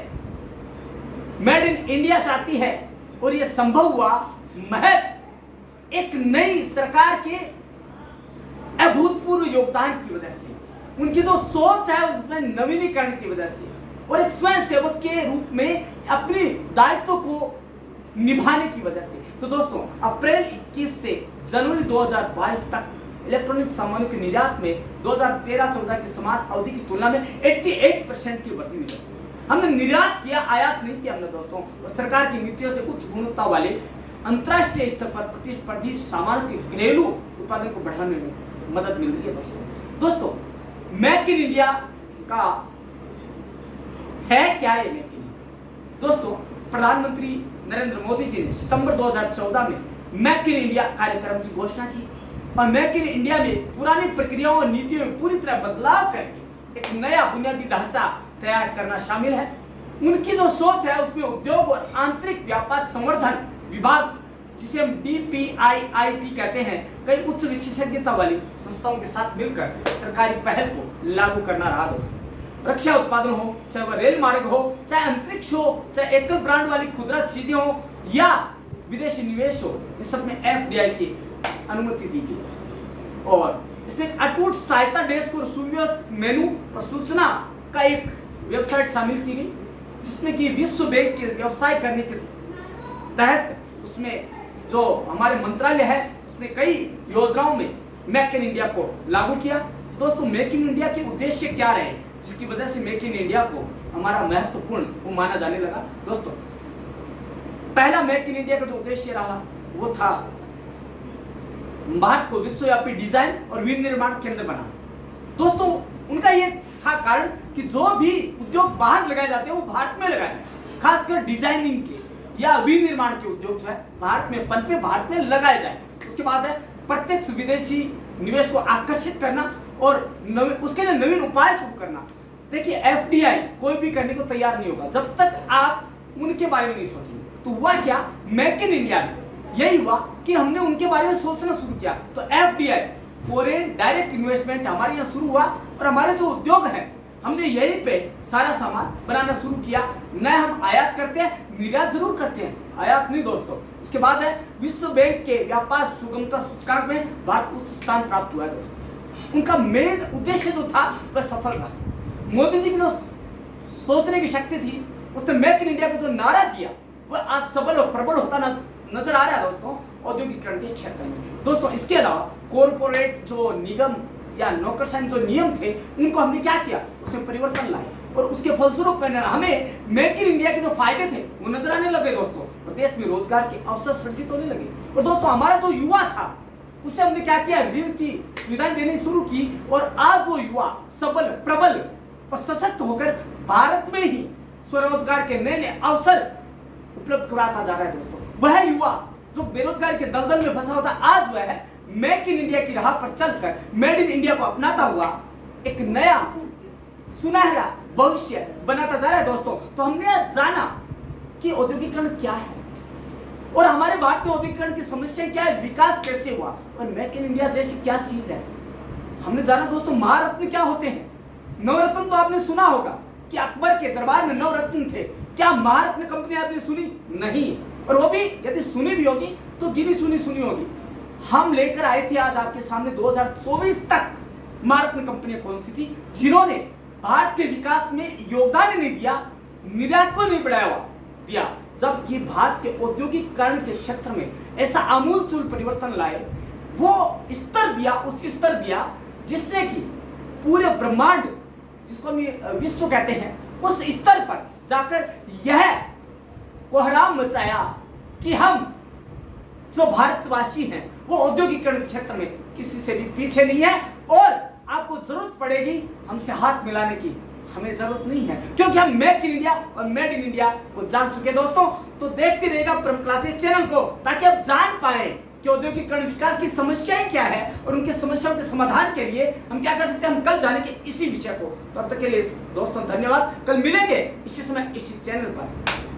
मेड इन इंडिया चाहती है। और यह संभव हुआ महज एक नई सरकार के अभूतपूर्व योगदान की वजह से, उनकी जो सोच है उसमें नवीनीकरण की वजह से, और एक स्वयं सेवक के रूप में अपने दायित्व को निभाने की वजह से। तो दोस्तों अप्रैल 21 से जनवरी 2022 तक इलेक्ट्रॉनिक सामानों के निर्यात में 2013-14 की समान अवधि की तुलना में 88% की वृद्धि हुई। हमने निर्यात किया, आयात नहीं किया हमने दोस्तों। और सरकार की नीतियों से उच्च गुणवत्ता वाले अंतरराष्ट्रीय स्तर पर प्रतिस्पर्धी सामानों के घरेलू उत्पादन को बढ़ाने में मदद मिल रही है दोस्तों। मेक इन इंडिया का है क्या? ये मेक इन इंडिया दोस्तों, प्रधानमंत्री नरेंद्र मोदी जी ने सितंबर 2014 में मेक इन इंडिया कार्यक्रम की घोषणा की। और मेक इन इंडिया में पुरानी प्रक्रियाओं और नीतियों में पूरी तरह बदलाव करके एक नया बुनियादी ढांचा तैयार करना शामिल है। उनकी जो सोच है उसमें उद्योग और आंतरिक व्यापार संवर्धन विभाग, जिसे हम DPIIT कहते हैं, कई उच्च विशेषज्ञता वाली संस्थाओं के साथ मिलकर सरकारी पहल को लागू करना रहा दोस्तों। रक्षा उत्पादन हो, चाहे वह रेल मार्ग हो, चाहे अंतरिक्ष हो, चाहे एकल ब्रांड वाली खुदरा चीजें हो, या विदेशी निवेश हो, इस सब में FDI की अनुमति दी गई। और इसमें एक अटूट सहायता डेस्क और सुव्यवस्थित मेनू और सूचना का एक वेबसाइट शामिल की गई, जिसमें कि विश्व बैंक के व्यवसाय करने के तहत उसमें जो हमारे मंत्रालय है उसने कई योजनाओं में मेक इन इंडिया को लागू किया। दोस्तों मेक इन इंडिया के उद्देश्य क्या रहे, जिसकी वजह से मेक इन इंडिया को हमारा महत्वपूर्ण वो माना जाने लगा दोस्तों? पहला मेक इन इंडिया का जो उद्देश्य रहा वो था भारत को विश्वव्यापी डिजाइन और विनिर्माण केंद्र बनाना दोस्तों। उनका ये था कारण कि जो भी उद्योग बाहर लगाए जाते हैं वो भारत में लगाए जाते, खासकर डिजाइनिंग के या विनिर्माण के उद्योग जो है भारत में पनपे, भारत में लगाए जाए। उसके बाद है प्रत्यक्ष विदेशी निवेश को आकर्षित करना और उसके लिए नवीन उपाय शुरू करना। देखिए FDI कोई भी करने को तैयार नहीं होगा जब तक आप उनके बारे में नहीं सोचेंगे। तो हुआ क्या, मेक इन इंडिया में यही हुआ कि हमने उनके बारे में सोचना शुरू किया। तो FDI फॉरेन डायरेक्ट इन्वेस्टमेंट हमारे यहाँ शुरू हुआ, और हमारे जो उद्योग है हमने यहीं पे सारा सामान बनाना शुरू किया। न हम आयात करते हैं, निर्यात जरूर करते हैं, आयात नहीं दोस्तों। इसके बाद है विश्व बैंक के व्यापार सुगमता सूचकांक में भारत उच्च स्थान प्राप्त हुआ है दोस्तों। उनका मेन उद्देश्य जो था वह सफल रहा। मोदी जी की जो सोचने की शक्ति थी, उसने मेक इन इंडिया का जो नारा दिया वह आज सबल और प्रबल होता नजर आ रहा है दोस्तों औद्योगिकरण के क्षेत्र में। दोस्तों इसके अलावा कॉर्पोरेट जो निगम या नौकरशाही जो नियम थे उनको हमने क्या किया, उसमें परिवर्तन लाए, और उसके फलस्वरूप हमें मेक इन इंडिया के जो फायदे थे वो नजर आने लगे दोस्तों, और देश में रोजगार के अवसर सृजित होने लगे। और दोस्तों हमारा जो युवा था उससे हमने क्या किया, ऋण की सुविधाएं देनी शुरू की, और आज वो युवा सबल, प्रबल और सशक्त होकर भारत में ही स्वरोजगार के नए नए अवसर उपलब्ध कराता जा रहा है दोस्तों। वह युवा जो बेरोजगारी के दलदल में फंसा होता, आज वह है मेक इन इंडिया की राह पर चलकर मेड इन इंडिया को अपनाता हुआ एक नया सुनहरा भविष्य बनाता जा रहा है दोस्तों। तो हमने आज जाना कि औद्योगिकरण क्या है और हमारे भारत में औद्योगिकरण की समस्या क्या है, विकास कैसे हुआ, और मेक इन इंडिया जैसी क्या चीज है। हमने जाना दोस्तों महारत्न क्या होते हैं। नवरत्न तो आपने सुना होगा कि अकबर के दरबार में नवरत्न थे। क्या महारत्न कंपनी आपने सुनी? नहीं, और वो भी यदि सुनी भी होगी तो गिनी चुनी सुनी होगी। हम लेकर आए थे आज आपके सामने 2024 तक महारत्न कंपनियां कौन सी थी जिन्होंने भारत के विकास में योगदान नहीं दिया, निर्यात को नहीं बढ़ावा दिया, जबकि भारत के औद्योगिकरण के क्षेत्र में ऐसा आमूलचूल परिवर्तन लाए, वो स्तर दिया, उस स्तर दिया जिसने कि पूरे ब्रह्मांड, जिसको हम विश्व कहते हैं, उस स्तर पर जाकर यह कोहराम मचाया कि हम जो भारतवासी हैं वो औद्योगिकरण क्षेत्र में किसी से भी पीछे नहीं है, और आपको जरूरत पड़ेगी हमसे हाथ मिलाने की, हमें जरूरत नहीं है, क्योंकि हम मेक इन इंडिया और मेड इन इंडिया को जान चुके दोस्तों। तो देखते रहेगा परम क्लासेस चैनल को, ताकि आप जान पाए कि औद्योगिकरण विकास की समस्याएं क्या है और उनकी समस्याओं के समाधान के लिए हम क्या कर सकते हैं। हम कल जानेंगे इसी विषय को। तो अब तक के लिए दोस्तों धन्यवाद, कल मिलेंगे इसी समय इसी चैनल पर।